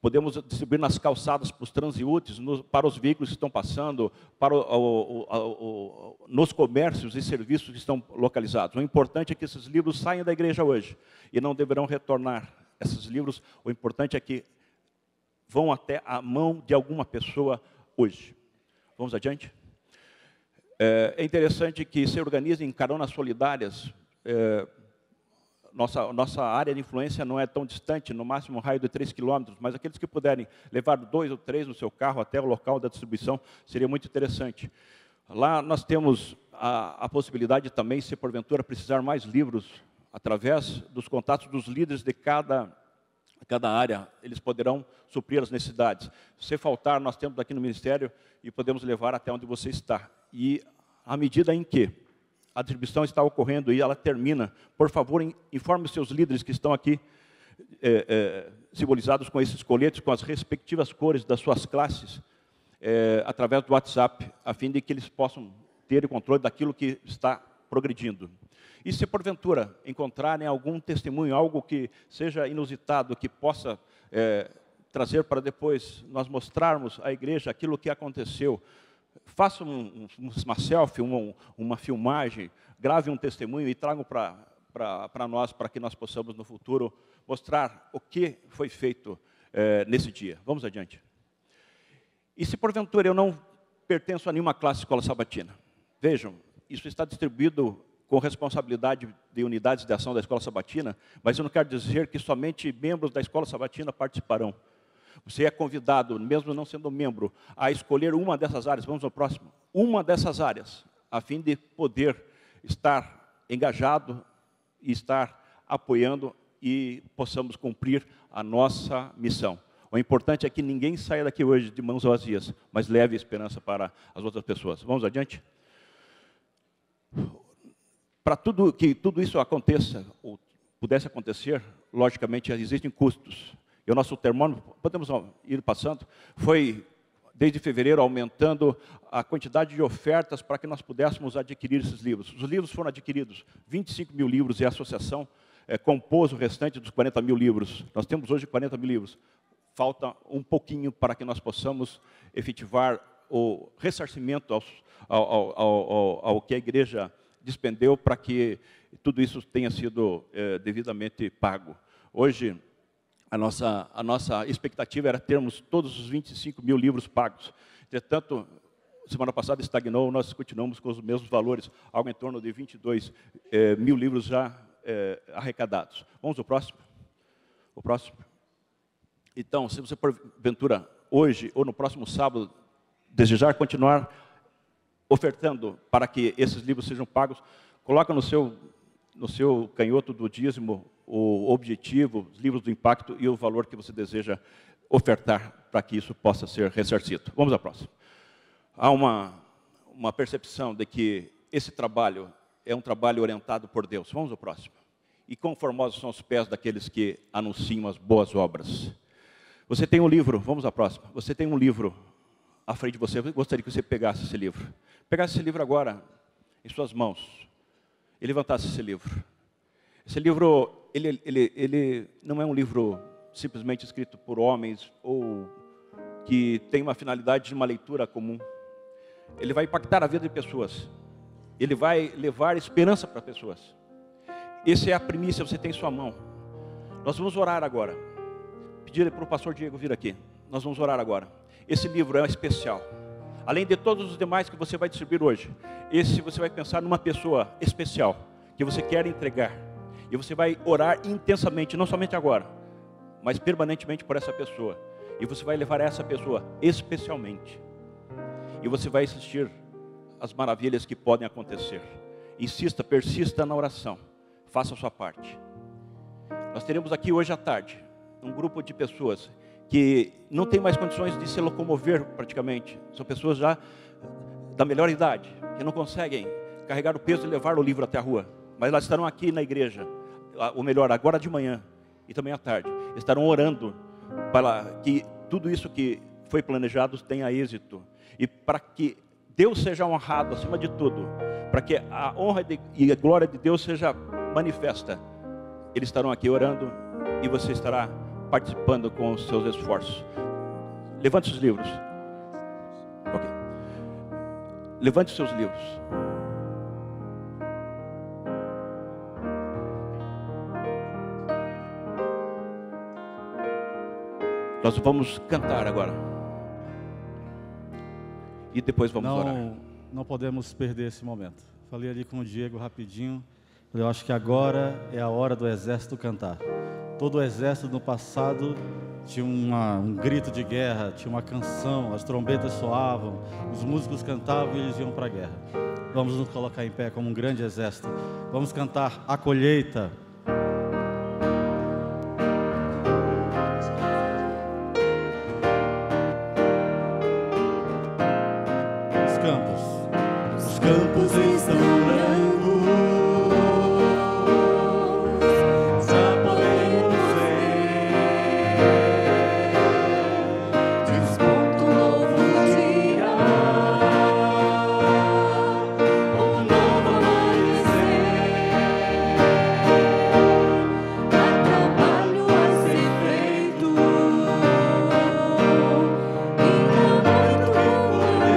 Podemos distribuir nas calçadas para os transeúntes, para os veículos que estão passando, para nos comércios e serviços que estão localizados. O importante é que esses livros saiam da igreja hoje e não deverão retornar. Esses livros, o importante é que vão até a mão de alguma pessoa hoje. Vamos adiante? É interessante que se organizem caronas solidárias. Nossa área de influência não é tão distante, no máximo um raio de 3 quilômetros, mas aqueles que puderem levar 2 ou 3 no seu carro até o local da distribuição, seria muito interessante. Lá nós temos a possibilidade também, se porventura precisar mais livros, através dos contatos dos líderes de cada área, eles poderão suprir as necessidades. Se faltar, nós temos aqui no Ministério e podemos levar até onde você está. E à medida em que a distribuição está ocorrendo e ela termina, por favor, informe os seus líderes que estão aqui, simbolizados com esses coletes, com as respectivas cores das suas classes, através do WhatsApp, a fim de que eles possam ter o controle daquilo que está progredindo. E se porventura encontrarem algum testemunho, algo que seja inusitado, que possa trazer para depois nós mostrarmos à igreja aquilo que aconteceu, faça uma selfie, uma filmagem, grave um testemunho e tragam para nós, para que nós possamos no futuro mostrar o que foi feito nesse dia. Vamos adiante. E se porventura eu não pertenço a nenhuma classe de escola sabatina? Vejam, isso está distribuído com responsabilidade de unidades de ação da escola sabatina, mas eu não quero dizer que somente membros da escola sabatina participarão. Você é convidado, mesmo não sendo membro, a escolher uma dessas áreas, vamos ao próximo, uma dessas áreas, a fim de poder estar engajado e estar apoiando e possamos cumprir a nossa missão. O importante é que ninguém saia daqui hoje de mãos vazias, mas leve esperança para as outras pessoas. Vamos adiante? Para que tudo isso aconteça, ou pudesse acontecer, logicamente existem custos. E o nosso termômetro, podemos ir passando, foi, desde fevereiro, aumentando a quantidade de ofertas para que nós pudéssemos adquirir esses livros. Os livros foram adquiridos, 25 mil livros, e a associação compôs o restante dos 40 mil livros. Nós temos hoje 40 mil livros. Falta um pouquinho para que nós possamos efetivar o ressarcimento ao que a igreja despendeu para que tudo isso tenha sido devidamente pago. Hoje, a nossa expectativa era termos todos os 25 mil livros pagos. Entretanto, semana passada estagnou, nós continuamos com os mesmos valores, algo em torno de 22 mil livros já arrecadados. Vamos ao próximo? O próximo. Então, se você, porventura, hoje ou no próximo sábado, desejar continuar ofertando para que esses livros sejam pagos, coloca no seu canhoto do dízimo o objetivo, os livros do impacto e o valor que você deseja ofertar para que isso possa ser ressarcido. Vamos à próxima. Há uma percepção de que esse trabalho é um trabalho orientado por Deus. Vamos ao próximo. E conformosos são os pés daqueles que anunciam as boas obras. Você tem um livro, vamos à próxima. Você tem um livro à frente de você. Eu gostaria que você pegasse esse livro. Pegasse esse livro agora em suas mãos e levantasse esse livro. Esse livro, ele não é um livro simplesmente escrito por homens ou que tem uma finalidade de uma leitura comum. Ele vai impactar a vida de pessoas. Ele vai levar esperança para pessoas. Essa é a primícia, você tem em sua mão. Nós vamos orar agora. Pedir para o pastor Diego vir aqui. Nós vamos orar agora. Esse livro é especial. Além de todos os demais que você vai distribuir hoje, esse você vai pensar numa pessoa especial, que você quer entregar. E você vai orar intensamente, não somente agora, mas permanentemente por essa pessoa. E você vai levar essa pessoa especialmente. E você vai assistir às maravilhas que podem acontecer. Insista, persista na oração. Faça a sua parte. Nós teremos aqui hoje à tarde um grupo de pessoas que não tem mais condições de se locomover praticamente. São pessoas já da melhor idade, que não conseguem carregar o peso e levar o livro até a rua. Mas elas estarão aqui na igreja, ou melhor, agora de manhã e também à tarde. Estarão orando para que tudo isso que foi planejado tenha êxito. E para que Deus seja honrado acima de tudo, para que a honra e a glória de Deus seja manifesta, eles estarão aqui orando e você estará participando com os seus esforços. Levante os livros. Ok. Levante os seus livros. Nós vamos cantar agora. E depois vamos orar. Não podemos perder esse momento. Falei ali com o Diego rapidinho. Eu acho que agora é a hora do exército cantar. Todo o exército no passado tinha um grito de guerra, tinha uma canção, as trombetas soavam, os músicos cantavam e eles iam para a guerra. Vamos nos colocar em pé como um grande exército. Vamos cantar A Colheita. Os campos estão brancos, já podemos ver, desponta um novo dia, um novo amanhecer, há trabalho a ser feito, ainda muito com poder.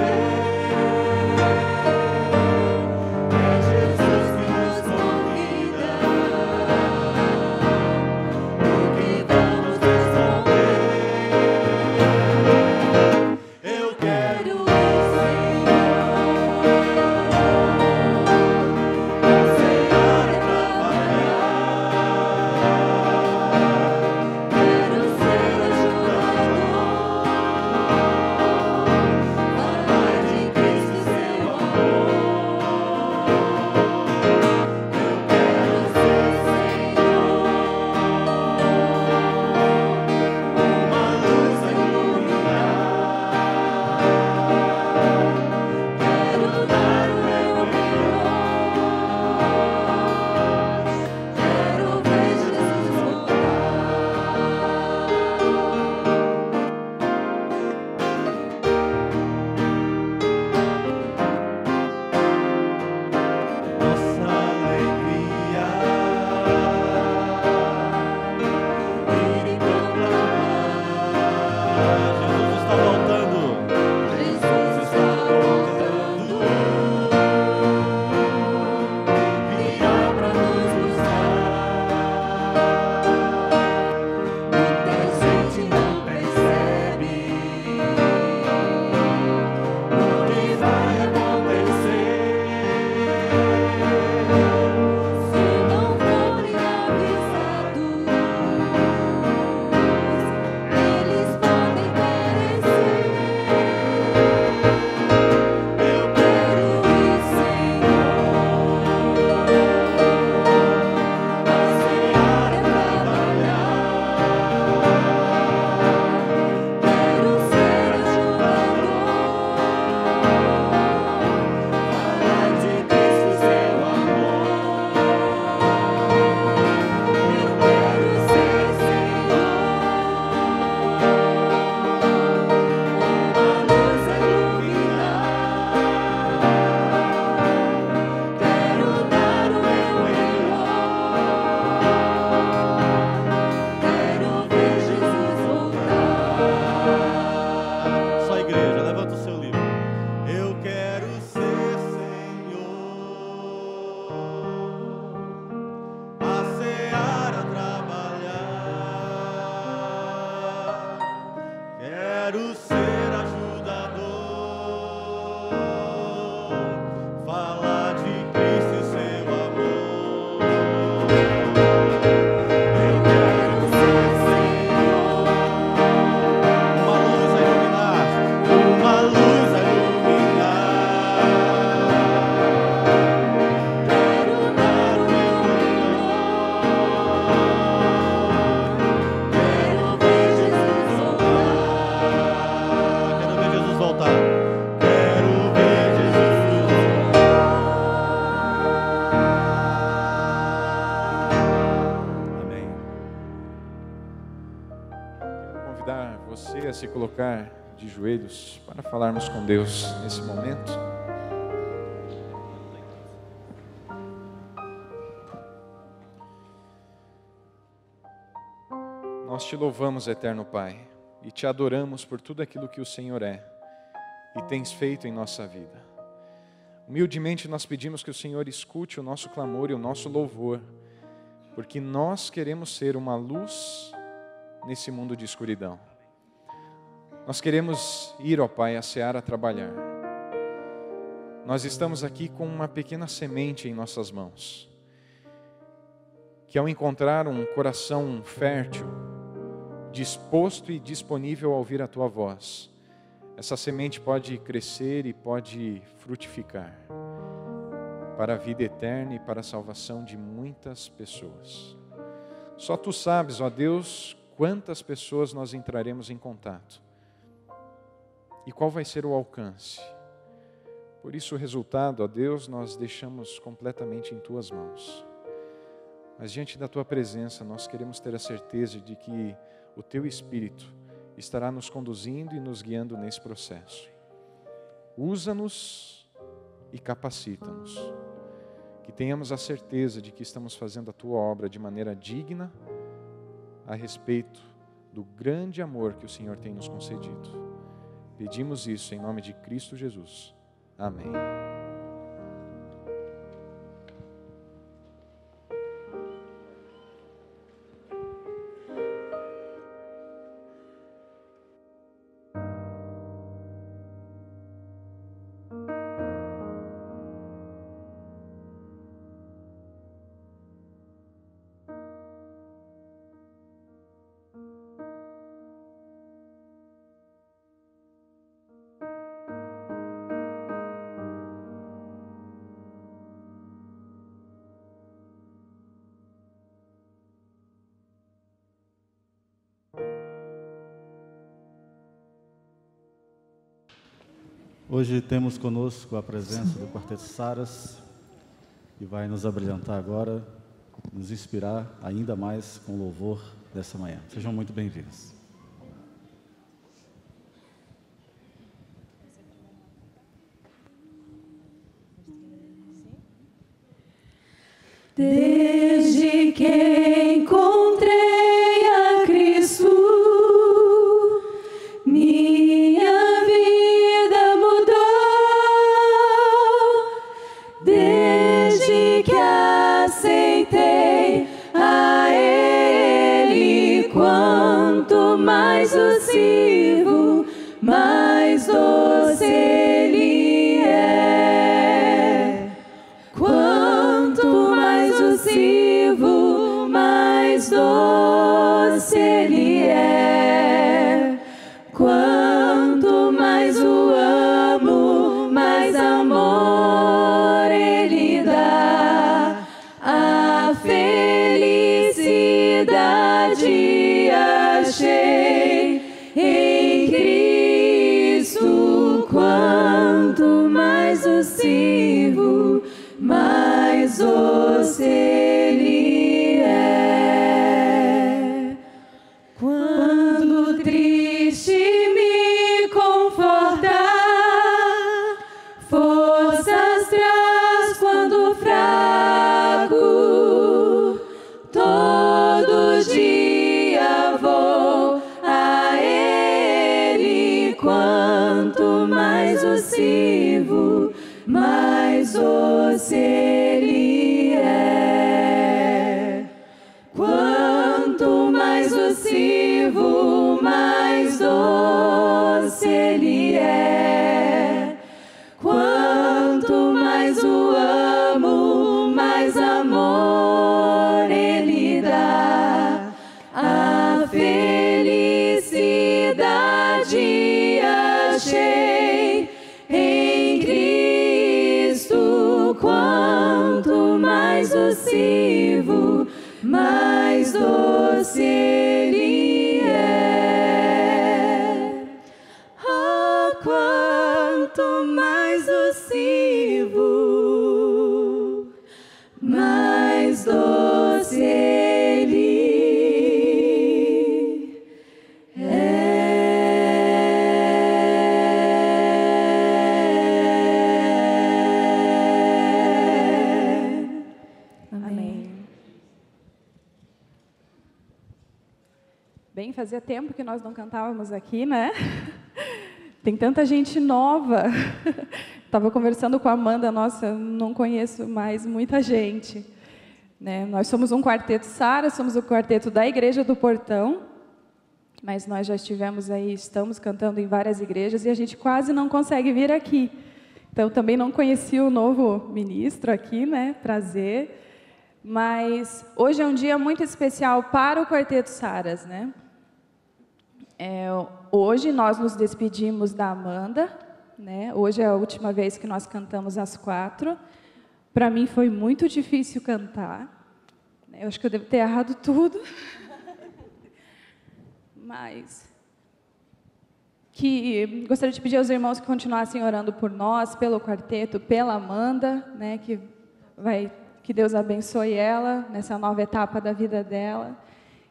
Se colocar de joelhos para falarmos com Deus nesse momento. Nós te louvamos, eterno Pai, e te adoramos por tudo aquilo que o Senhor é e tens feito em nossa vida. Humildemente nós pedimos que o Senhor escute o nosso clamor e o nosso louvor, porque nós queremos ser uma luz nesse mundo de escuridão. Nós queremos ir, ó Pai, à seara trabalhar. Nós estamos aqui com uma pequena semente em nossas mãos, que ao encontrar um coração fértil, disposto e disponível a ouvir a Tua voz, essa semente pode crescer e pode frutificar para a vida eterna e para a salvação de muitas pessoas. Só Tu sabes, ó Deus, quantas pessoas nós entraremos em contato e qual vai ser o alcance. Por isso o resultado, ó Deus, nós deixamos completamente em Tuas mãos. Mas diante da Tua presença, nós queremos ter a certeza de que o Teu Espírito estará nos conduzindo e nos guiando nesse processo. Usa-nos e capacita-nos. Que tenhamos a certeza de que estamos fazendo a Tua obra de maneira digna a respeito do grande amor que o Senhor tem nos concedido. Pedimos isso em nome de Cristo Jesus. Amém. Hoje temos conosco a presença do Quarteto Saras, que vai nos abrilhantar agora, nos inspirar ainda mais com o louvor dessa manhã. Sejam muito bem-vindos. Desde que encontrei a Cristo, minha vida mudou. Desde que aceitei a Ele, quanto mais o sirvo, mais doce Ele é. Quanto mais o sirvo, mais doce Ele é. Quanto mais o amo, mais amor Ele dá. A felicidade achei em Cristo. Quanto mais o sirvo, mais doce Ele é. Quando triste me confortar, forças traz quando fraco. Todo dia vou a Ele. Quanto mais o sirvo, mais doce Ele é. Quanto mais o sirvo, mais doce Ele é. Quanto mais o amo, mais amor Ele dá. A felicidade achei em Cristo. Quanto mais o sirvo, mais doce Ele é. Oh, quanto mais o sirvo, mais doce Ele é. Bem, fazia tempo que nós não cantávamos aqui, né? Tem tanta gente nova. Estava conversando com a Amanda, nossa, não conheço mais muita gente. Né? Nós somos um quarteto Sara, somos o quarteto da Igreja do Portão, mas nós já estivemos aí, estamos cantando em várias igrejas e a gente quase não consegue vir aqui. Então, também não conheci o novo ministro aqui, né? Prazer. Mas hoje é um dia muito especial para o Quarteto Saras, né? Hoje nós nos despedimos da Amanda, né? Hoje é a última vez que nós cantamos às 4. Para mim foi muito difícil cantar. Eu acho que eu devo ter errado tudo. Mas gostaria de pedir aos irmãos que continuassem orando por nós, pelo quarteto, pela Amanda, né? Que Deus abençoe ela nessa nova etapa da vida dela.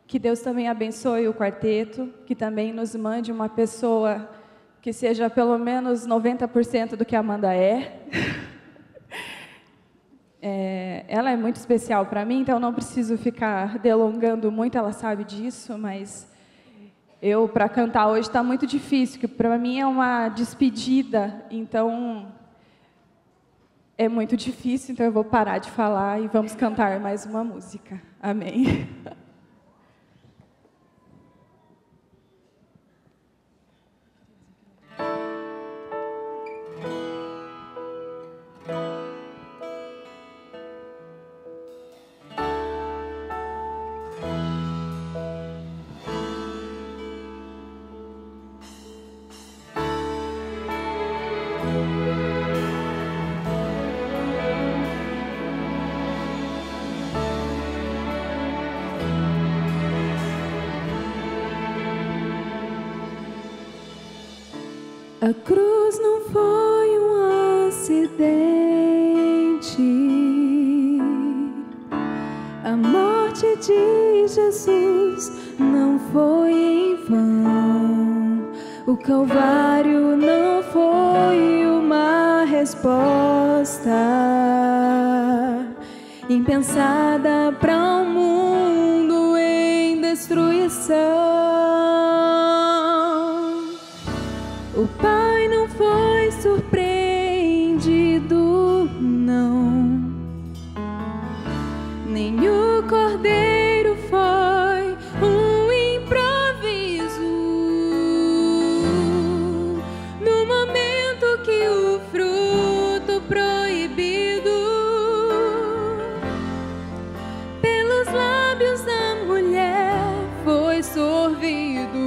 Que Deus também abençoe o quarteto, que também nos mande uma pessoa que seja pelo menos 90% do que a Amanda é. Ela é muito especial para mim, então não preciso ficar delongando muito, ela sabe disso, mas para cantar hoje está muito difícil, que para mim é uma despedida, então é muito difícil, então eu vou parar de falar e vamos cantar mais uma música. Amém. A cruz não foi um acidente, a morte de Jesus não foi em vão, o Calvário não foi uma resposta impensada para um mundo em destruição. O Pai não foi surpreendido, não, nem o Cordeiro foi um improviso. No momento que o fruto proibido pelos lábios da mulher foi sorvido.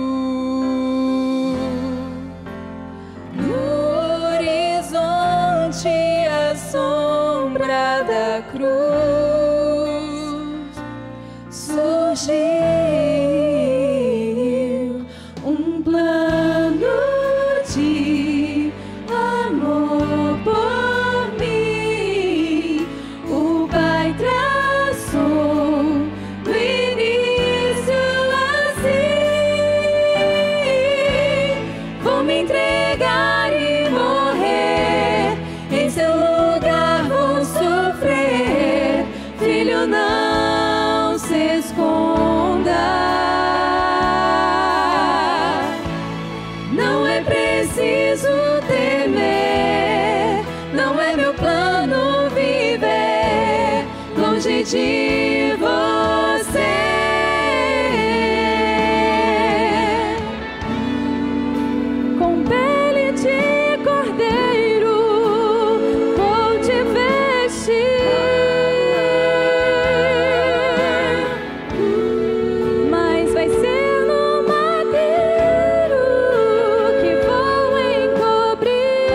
A sombra da cruz surgiu um plano de amor por mim. O Pai traçou no início assim: vou me entregar e morrer em seu lugar, vou sofrer. Filho, não se esconda. Não é preciso temer, não é meu plano viver longe de você. Com pele de cordeiro vou te vestir, mas vai ser no madeiro que vou encobrir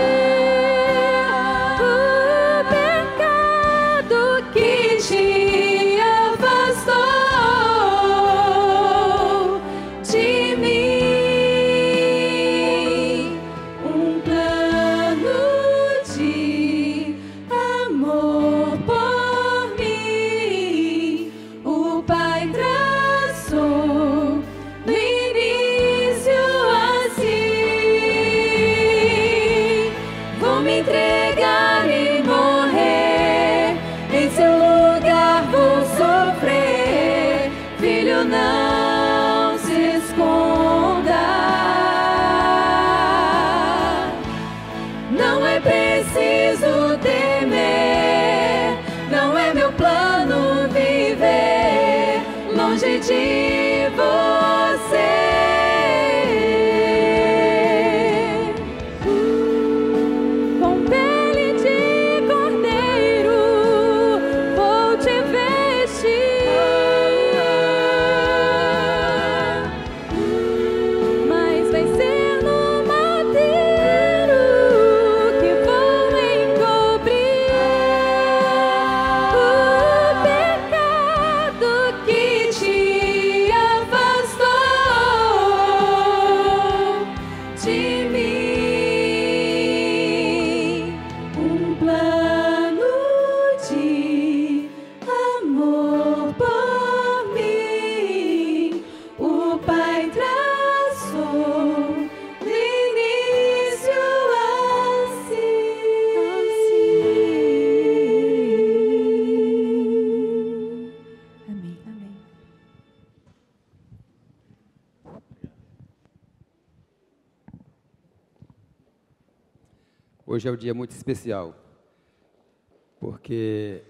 o pecado que te Hoje é um dia muito especial, porque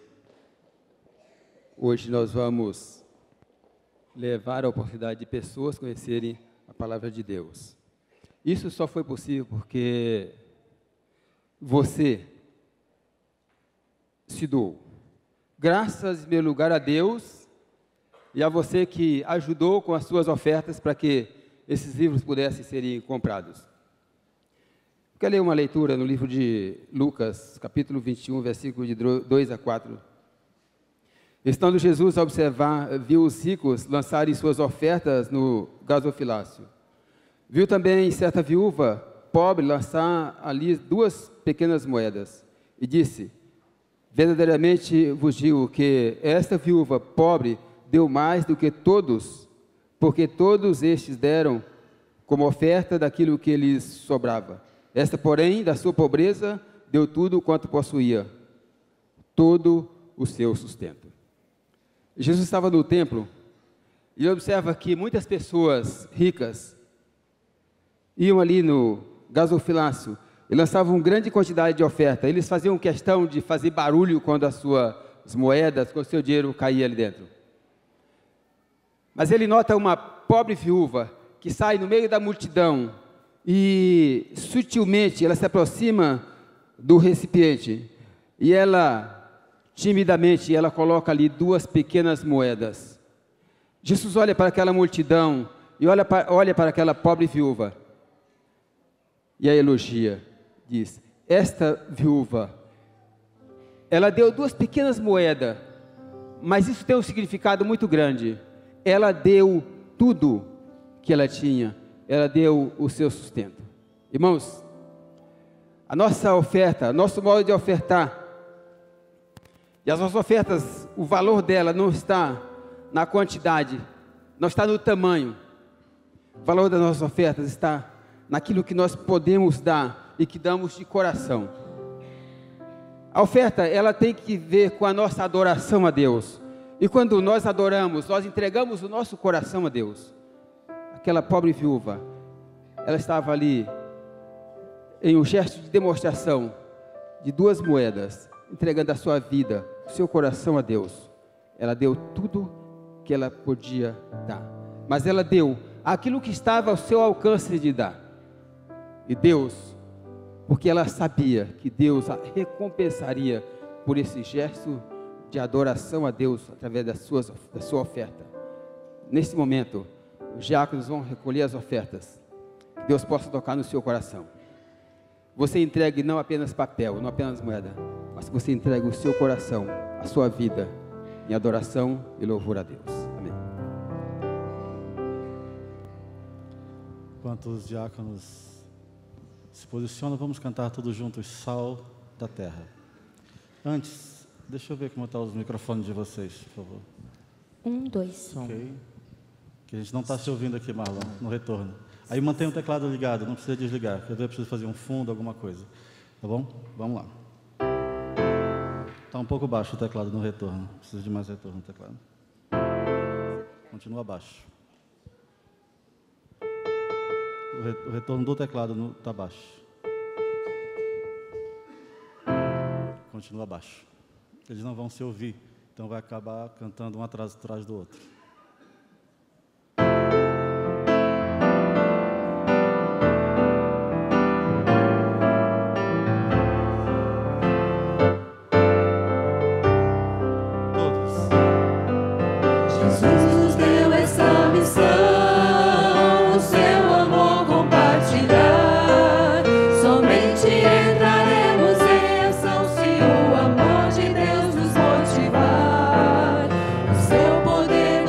hoje nós vamos levar a oportunidade de pessoas conhecerem a palavra de Deus. Isso só foi possível porque você se doou. Graças, em primeiro lugar, a Deus e a você que ajudou com as suas ofertas para que esses livros pudessem ser comprados. Eu quero ler uma leitura no livro de Lucas, capítulo 21, versículo de 2 a 4. Estando Jesus a observar, viu os ricos lançarem suas ofertas no gasofilácio. Viu também certa viúva pobre lançar ali 2 pequenas moedas. E disse: verdadeiramente vos digo que esta viúva pobre deu mais do que todos, porque todos estes deram como oferta daquilo que lhes sobrava. Esta, porém, da sua pobreza, deu tudo quanto possuía, todo o seu sustento. Jesus estava no templo e observa que muitas pessoas ricas iam ali no gasofilácio e lançavam grande quantidade de oferta. Eles faziam questão de fazer barulho quando as suas moedas, quando o seu dinheiro caía ali dentro. Mas ele nota uma pobre viúva que sai no meio da multidão e sutilmente ela se aproxima do recipiente e ela, timidamente, ela coloca ali 2 pequenas moedas. Jesus olha para aquela multidão e olha para aquela pobre viúva e a elogia. Diz: esta viúva, ela deu 2 pequenas moedas, mas isso tem um significado muito grande. Ela deu tudo que ela tinha, ela deu o seu sustento. Irmãos, a nossa oferta, nosso modo de ofertar, e as nossas ofertas, o valor dela não está na quantidade, não está no tamanho. O valor das nossas ofertas está naquilo que nós podemos dar e que damos de coração. A oferta, ela tem que ver com a nossa adoração a Deus. E quando nós adoramos, nós entregamos o nosso coração a Deus. Aquela pobre viúva, ela estava ali em um gesto de demonstração de 2 moedas, entregando a sua vida, o seu coração a Deus. Ela deu tudo que ela podia dar, mas ela deu aquilo que estava ao seu alcance de dar. E Deus, porque ela sabia que Deus a recompensaria por esse gesto de adoração a Deus através da sua oferta. Nesse momento, os diáconos vão recolher as ofertas. Que Deus possa tocar no seu coração. Você entregue não apenas papel, não apenas moeda, mas que você entregue o seu coração, a sua vida, em adoração e louvor a Deus. Amém. Enquanto os diáconos se posicionam, vamos cantar todos juntos, Sal da Terra. Antes, deixa eu ver como estão os microfones de vocês, por favor. 1, 2. Ok. Que a gente não está se ouvindo aqui, Marlon, no retorno. Aí mantém o teclado ligado, não precisa desligar, porque eu preciso fazer um fundo, alguma coisa. Tá bom? Vamos lá. Está um pouco baixo o teclado no retorno. Preciso de mais retorno no teclado. Continua baixo. O retorno do teclado está baixo. Continua baixo. Eles não vão se ouvir, então vai acabar cantando um atrás do outro. Poder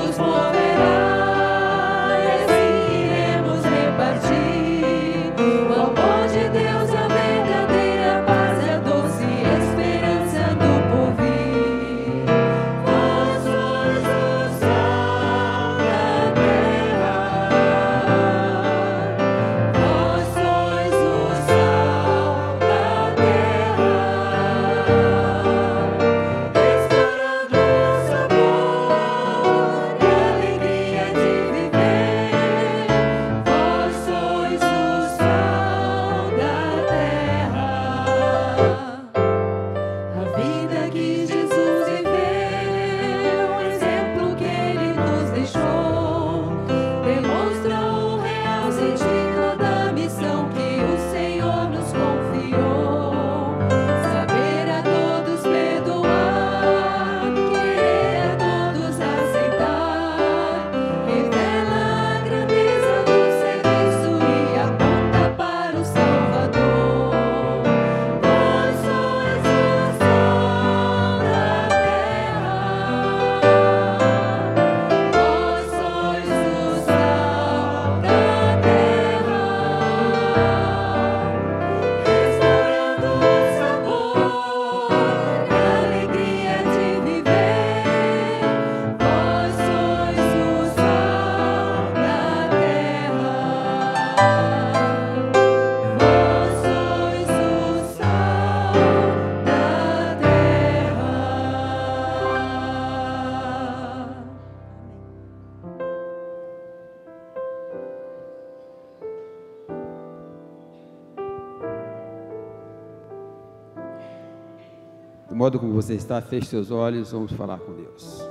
modo como você está, feche seus olhos, vamos falar com Deus.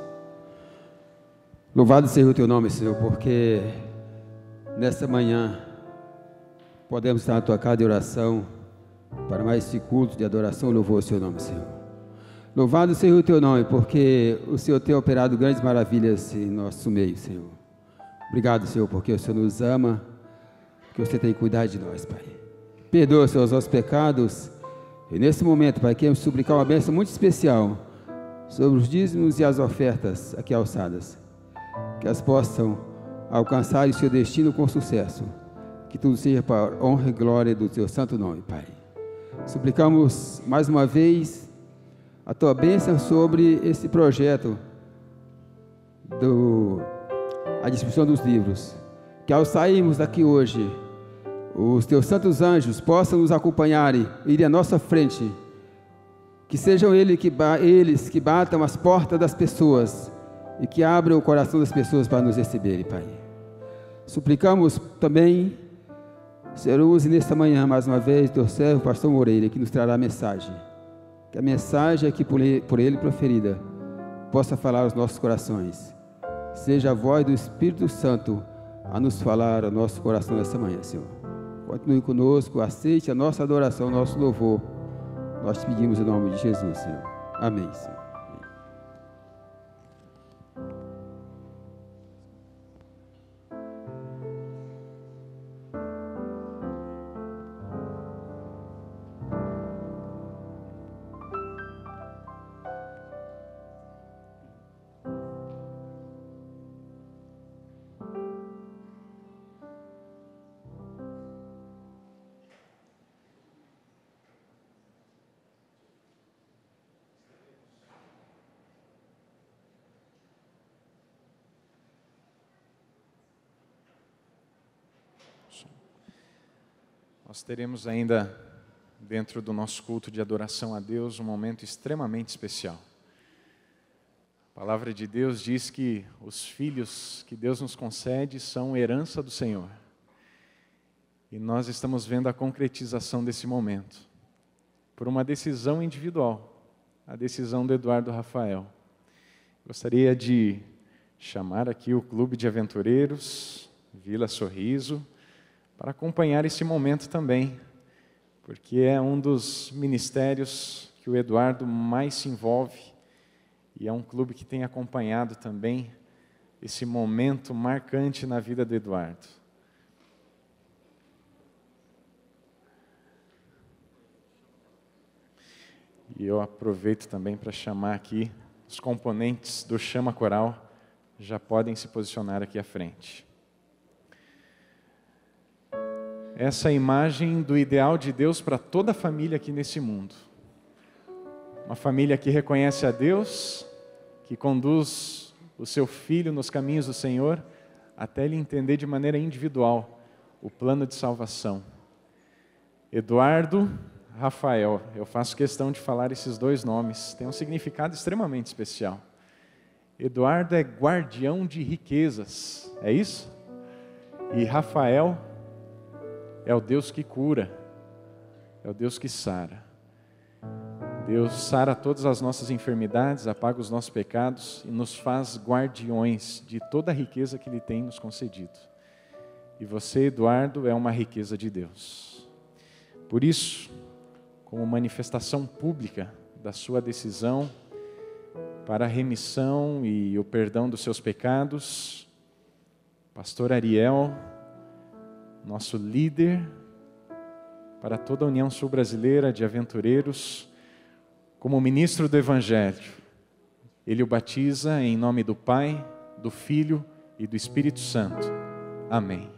Louvado seja o teu nome, Senhor, porque nesta manhã podemos estar na tua casa de oração para mais esse culto de adoração e louvor ao seu nome, Senhor. Louvado seja o teu nome, porque o Senhor tem operado grandes maravilhas em nosso meio, Senhor. Obrigado, Senhor, porque o Senhor nos ama, que você tem cuidado de nós, Pai. Perdoa, Senhor, os nossos pecados. E nesse momento, Pai, queremos suplicar uma bênção muito especial sobre os dízimos e as ofertas aqui alçadas. Que elas possam alcançar o seu destino com sucesso. Que tudo seja para a honra e glória do teu santo nome, Pai. Suplicamos mais uma vez a tua bênção sobre esse projeto a distribuição dos livros. Que ao sairmos daqui hoje, os teus santos anjos possam nos acompanhar e ir à nossa frente. Que sejam eles que batam as portas das pessoas e que abram o coração das pessoas para nos receberem, Pai. Suplicamos também, Senhor, use nesta manhã, mais uma vez, teu servo, pastor Moreira, que nos trará a mensagem. Que a mensagem aqui por ele proferida possa falar aos nossos corações. Seja a voz do Espírito Santo a nos falar ao nosso coração nessa manhã, Senhor. Continue conosco, aceite a nossa adoração, nosso louvor. Nós te pedimos em nome de Jesus, Senhor. Amém, Senhor. Nós teremos ainda, dentro do nosso culto de adoração a Deus, um momento extremamente especial. A palavra de Deus diz que os filhos que Deus nos concede são herança do Senhor. E nós estamos vendo a concretização desse momento, por uma decisão individual, a decisão do Eduardo Rafael. Gostaria de chamar aqui o Clube de Aventureiros, Vila Sorriso, para acompanhar esse momento também, porque é um dos ministérios que o Eduardo mais se envolve e é um clube que tem acompanhado também esse momento marcante na vida do Eduardo. E eu aproveito também para chamar aqui os componentes do Chama Coral, já podem se posicionar aqui à frente. Essa imagem do ideal de Deus para toda a família aqui nesse mundo. Uma família que reconhece a Deus, que conduz o seu filho nos caminhos do Senhor, até ele entender de maneira individual o plano de salvação. Eduardo, Rafael, eu faço questão de falar esses dois nomes, tem um significado extremamente especial. Eduardo é guardião de riquezas, é isso? E Rafael é o Deus que cura, é o Deus que sara. Deus sara todas as nossas enfermidades, apaga os nossos pecados e nos faz guardiões de toda a riqueza que Ele tem nos concedido. E você, Eduardo, é uma riqueza de Deus. Por isso, como manifestação pública da sua decisão para a remissão e o perdão dos seus pecados, Pastor Ariel, nosso líder para toda a União Sul-Brasileira de Aventureiros, como ministro do Evangelho, ele o batiza em nome do Pai, do Filho e do Espírito Santo. Amém.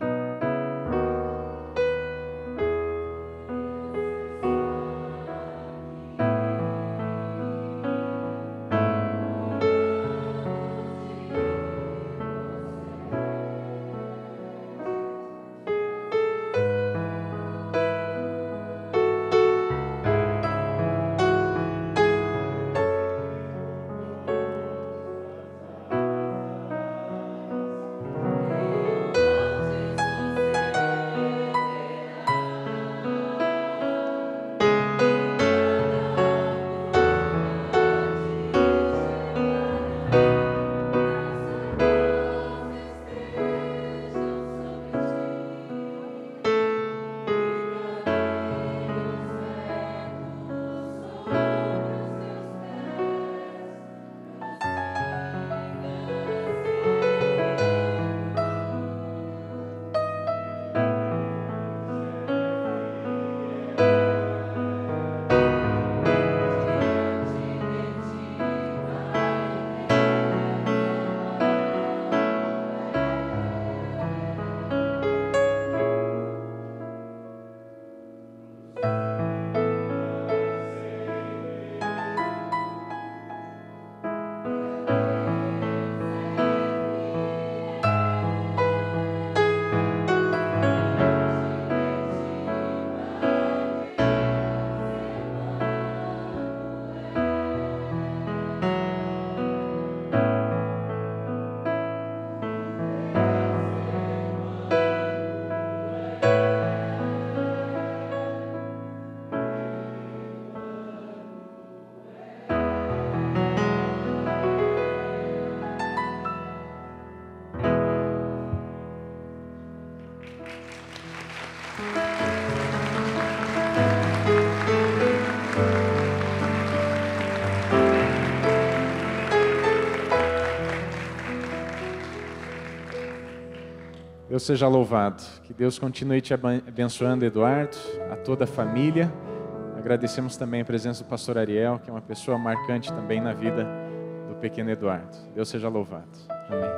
Deus seja louvado. Que Deus continue te abençoando, Eduardo, a toda a família. Agradecemos também a presença do pastor Ariel, que é uma pessoa marcante também na vida do pequeno Eduardo. Deus seja louvado. Amém.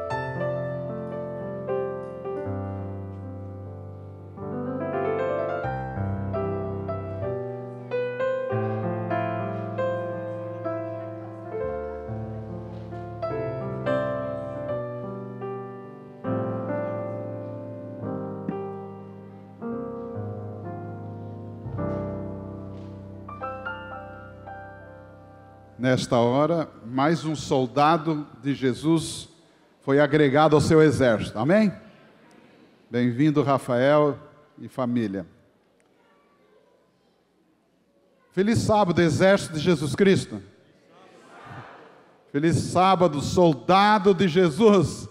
Nesta hora, mais um soldado de Jesus foi agregado ao seu exército. Amém? Bem-vindo, Rafael e família. Feliz sábado, exército de Jesus Cristo. Feliz sábado, soldado de Jesus.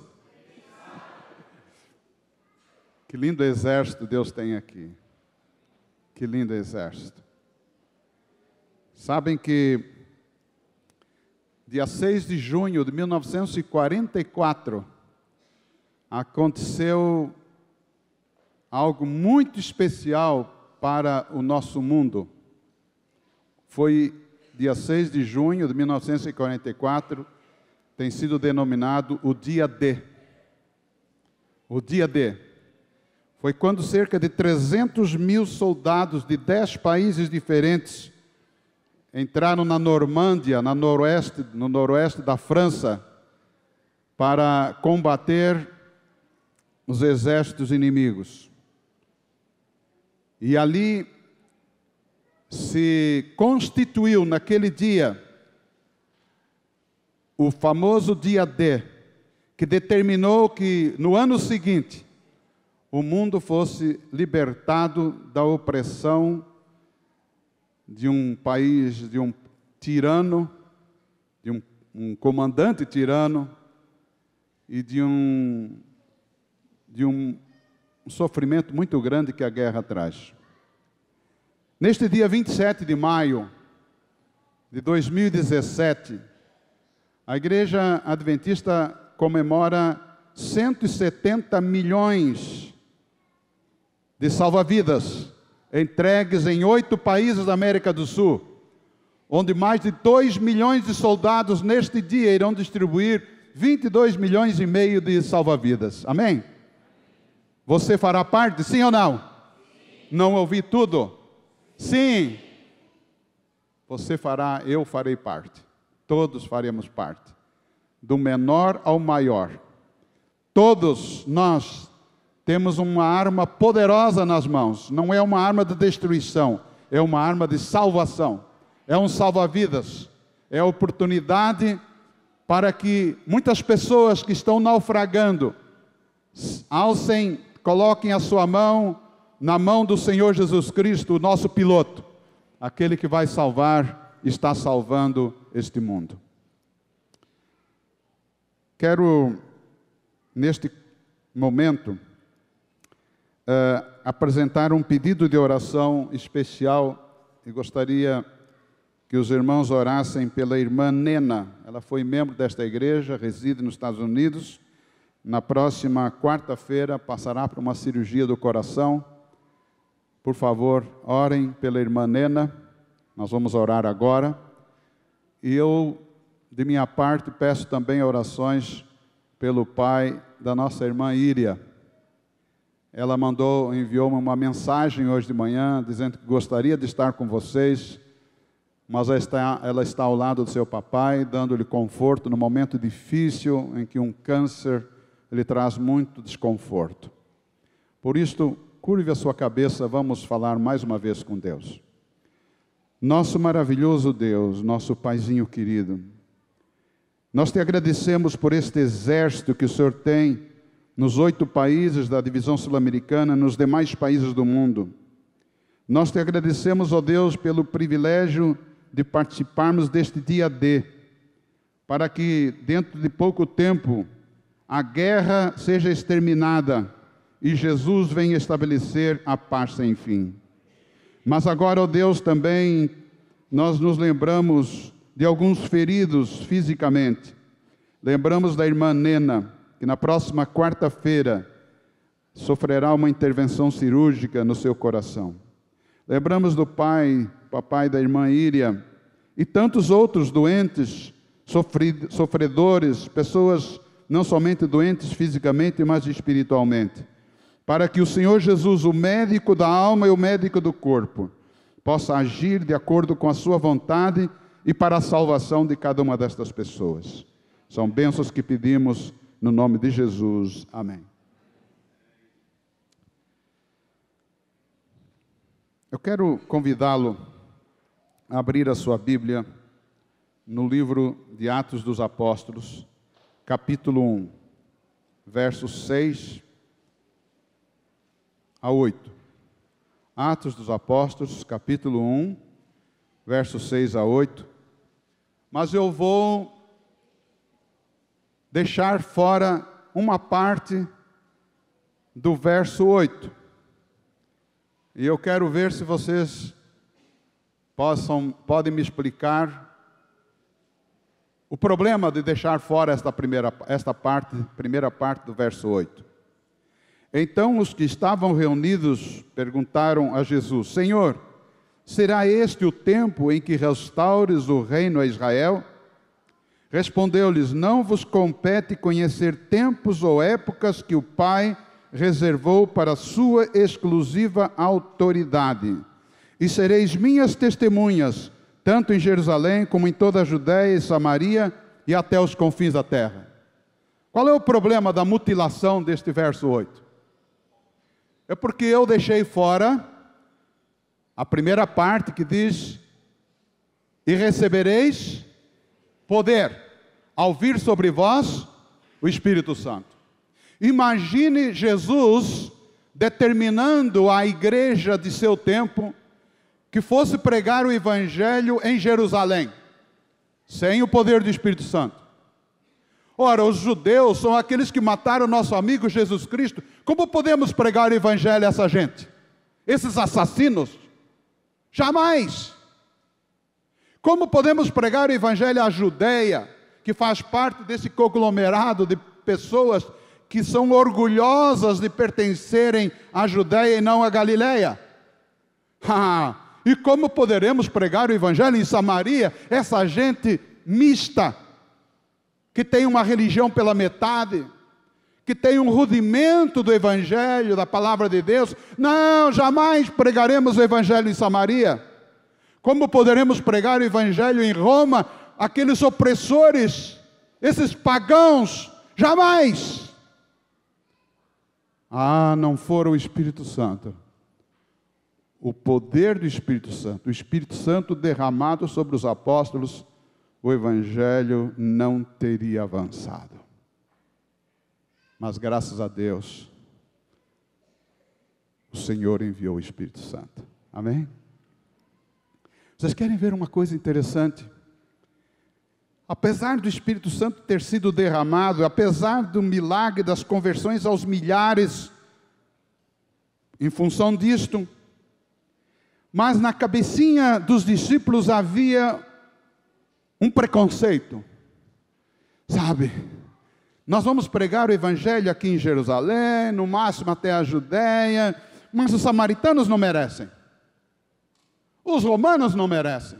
Que lindo exército Deus tem aqui. Que lindo exército. Sabem que dia 6 de junho de 1944, aconteceu algo muito especial para o nosso mundo. Foi dia 6 de junho de 1944, tem sido denominado o Dia D. O Dia D. Foi quando cerca de 300 mil soldados de 10 países diferentes entraram na Normândia, no noroeste da França, para combater os exércitos inimigos. E ali se constituiu, naquele dia, o famoso Dia D, que determinou que, no ano seguinte, o mundo fosse libertado da opressão de um país, de um tirano, de um comandante tirano e de um sofrimento muito grande que a guerra traz. Neste dia 27 de maio de 2017, a Igreja Adventista comemora 170 milhões de salva-vidas entregues em 8 países da América do Sul, onde mais de 2 milhões de soldados neste dia irão distribuir 22 milhões e meio de salva-vidas. Amém? Você fará parte, sim ou não? Sim. Não ouvi tudo? Sim. Você fará, eu farei parte. Todos faremos parte. Do menor ao maior. Todos nós temos uma arma poderosa nas mãos. Não é uma arma de destruição, é uma arma de salvação. É um salva-vidas. É oportunidade para que muitas pessoas que estão naufragando alcem, coloquem a sua mão na mão do Senhor Jesus Cristo, o nosso piloto. Aquele que vai salvar, está salvando este mundo. Quero, neste momento, apresentar um pedido de oração especial e gostaria que os irmãos orassem pela irmã Nena. Ela foi membro desta igreja, reside nos Estados Unidos. Na próxima quarta-feira passará por uma cirurgia do coração. Por favor, orem pela irmã Nena. Nós vamos orar agora. E eu, de minha parte, peço também orações pelo pai da nossa irmã Íria. Ela enviou-me uma mensagem hoje de manhã, dizendo que gostaria de estar com vocês, mas ela está ao lado do seu papai, dando-lhe conforto no momento difícil em que um câncer lhe traz muito desconforto. Por isto, curve a sua cabeça, vamos falar mais uma vez com Deus. Nosso maravilhoso Deus, nosso Paizinho querido, nós te agradecemos por este exército que o Senhor tem nos 8 países da divisão sul-americana, nos demais países do mundo. Nós te agradecemos, ó Deus, pelo privilégio de participarmos deste dia D, para que dentro de pouco tempo a guerra seja exterminada e Jesus venha estabelecer a paz sem fim. Mas agora, ó Deus, também nós nos lembramos de alguns feridos fisicamente. Lembramos da irmã Nena, que na próxima quarta-feira sofrerá uma intervenção cirúrgica no seu coração. Lembramos do papai da irmã Íria, e tantos outros doentes, sofredores, pessoas não somente doentes fisicamente, mas espiritualmente, para que o Senhor Jesus, o médico da alma e o médico do corpo, possa agir de acordo com a sua vontade e para a salvação de cada uma destas pessoas. São bênçãos que pedimos no nome de Jesus. Amém. Eu quero convidá-lo a abrir a sua Bíblia no livro de Atos dos Apóstolos, capítulo 1, versos 6 a 8. Atos dos Apóstolos, capítulo 1, versos 6 a 8. Mas eu vou deixar fora uma parte do verso 8. E eu quero ver se vocês podem me explicar o problema de deixar fora esta primeira parte do verso 8. Então os que estavam reunidos perguntaram a Jesus: Senhor, será este o tempo em que restaures o reino a Israel? Respondeu-lhes: Não vos compete conhecer tempos ou épocas que o Pai reservou para sua exclusiva autoridade. E sereis minhas testemunhas, tanto em Jerusalém como em toda a Judéia e Samaria e até os confins da terra. Qual é o problema da mutilação deste verso 8? É porque eu deixei fora a primeira parte que diz: e recebereis poder ao vir sobre vós o Espírito Santo. Imagine Jesus determinando à igreja de seu tempo que fosse pregar o Evangelho em Jerusalém, sem o poder do Espírito Santo. Ora, os judeus são aqueles que mataram nosso amigo Jesus Cristo. Como podemos pregar o Evangelho a essa gente? Esses assassinos? Jamais! Como podemos pregar o Evangelho à Judeia, que faz parte desse conglomerado de pessoas que são orgulhosas de pertencerem à Judeia e não à Galileia? E como poderemos pregar o Evangelho em Samaria, essa gente mista, que tem uma religião pela metade, que tem um rudimento do Evangelho, da palavra de Deus? Não, jamais pregaremos o Evangelho em Samaria. Como poderemos pregar o Evangelho em Roma, aqueles opressores, esses pagãos? Jamais! Não for o Espírito Santo, o poder do Espírito Santo, o Espírito Santo derramado sobre os apóstolos, o Evangelho não teria avançado. Mas graças a Deus, o Senhor enviou o Espírito Santo. Amém? Vocês querem ver uma coisa interessante? Apesar do Espírito Santo ter sido derramado, apesar do milagre das conversões aos milhares, em função disto, mas na cabecinha dos discípulos havia um preconceito. Sabe, nós vamos pregar o Evangelho aqui em Jerusalém, no máximo até a Judéia, mas os samaritanos não merecem. Os romanos não merecem.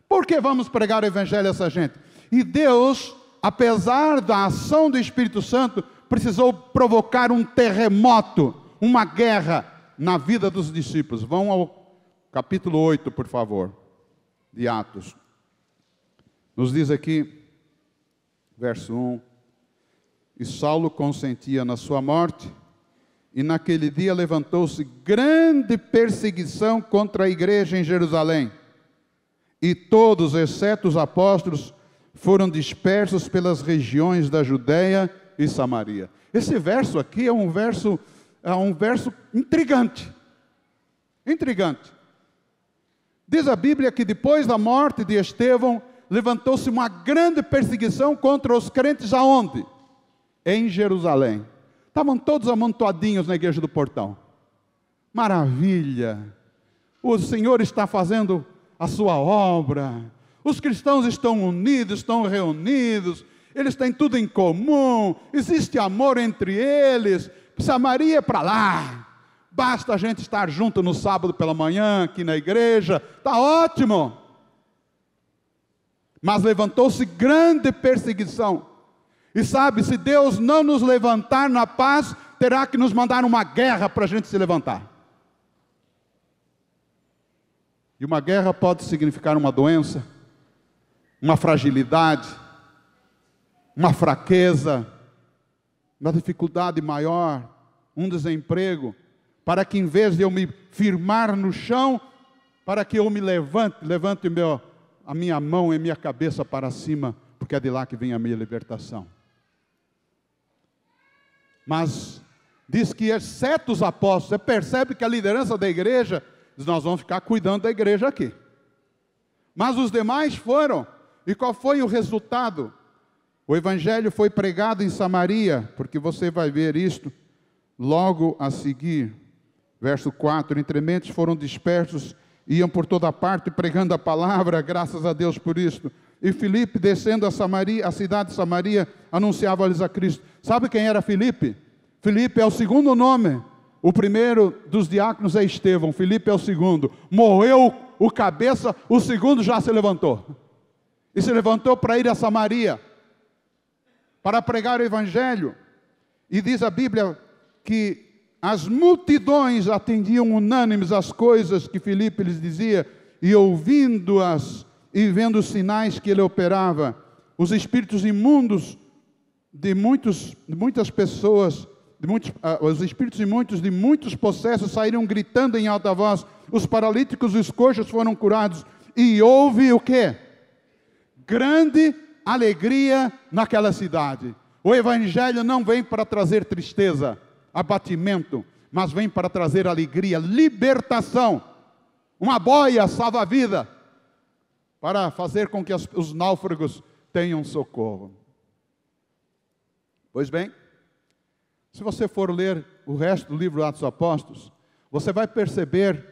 Por que vamos pregar o Evangelho a essa gente? E Deus, apesar da ação do Espírito Santo, precisou provocar um terremoto, uma guerra na vida dos discípulos. Vão ao capítulo 8, por favor, de Atos. Nos diz aqui, verso 1, e Saulo consentia na sua morte, e naquele dia levantou-se grande perseguição contra a igreja em Jerusalém, e todos, exceto os apóstolos, foram dispersos pelas regiões da Judéia e Samaria. Esse verso aqui é um verso intrigante. Intrigante. Diz a Bíblia que depois da morte de Estevão, levantou-se uma grande perseguição contra os crentes aonde? Em Jerusalém. Estavam todos amontoadinhos na igreja do Portão. Maravilha! O Senhor está fazendo a sua obra. Os cristãos estão unidos, estão reunidos, eles têm tudo em comum, existe amor entre eles, Samaria é para lá. Basta a gente estar junto no sábado pela manhã, aqui na igreja, está ótimo. Mas levantou-se grande perseguição. E sabe, se Deus não nos levantar na paz, terá que nos mandar uma guerra para a gente se levantar. E uma guerra pode significar uma doença, uma fragilidade, uma fraqueza, uma dificuldade maior, um desemprego, para que em vez de eu me firmar no chão, para que eu me levante a minha mão e minha cabeça para cima, porque é de lá que vem a minha libertação. Mas diz que exceto os apóstolos, você percebe que a liderança da igreja, nós vamos ficar cuidando da igreja aqui. Mas os demais foram. E qual foi o resultado? O evangelho foi pregado em Samaria, porque você vai ver isto logo a seguir. Verso 4, entre mentes foram dispersos, iam por toda parte pregando a palavra, graças a Deus por isto. E Filipe, descendo a Samaria, a cidade de Samaria, anunciava-lhes a Cristo. Sabe quem era Filipe? Filipe é o segundo nome. O primeiro dos diáconos é Estevão, Filipe é o segundo. Morreu o cabeça, o segundo já se levantou. E se levantou para ir a Samaria, para pregar o evangelho. E diz a Bíblia que as multidões atendiam unânimes às coisas que Filipe lhes dizia, e ouvindo-as e vendo os sinais que ele operava, os espíritos imundos de muitas pessoas, os espíritos imundos de muitos possessos saíram gritando em alta voz, os paralíticos e os coxos foram curados, e houve o quê? Grande alegria naquela cidade. O evangelho não vem para trazer tristeza, abatimento, mas vem para trazer alegria, libertação, uma boia salva-vida, para fazer com que os náufragos tenham socorro. Pois bem, se você for ler o resto do livro Atos dos Apóstolos, você vai perceber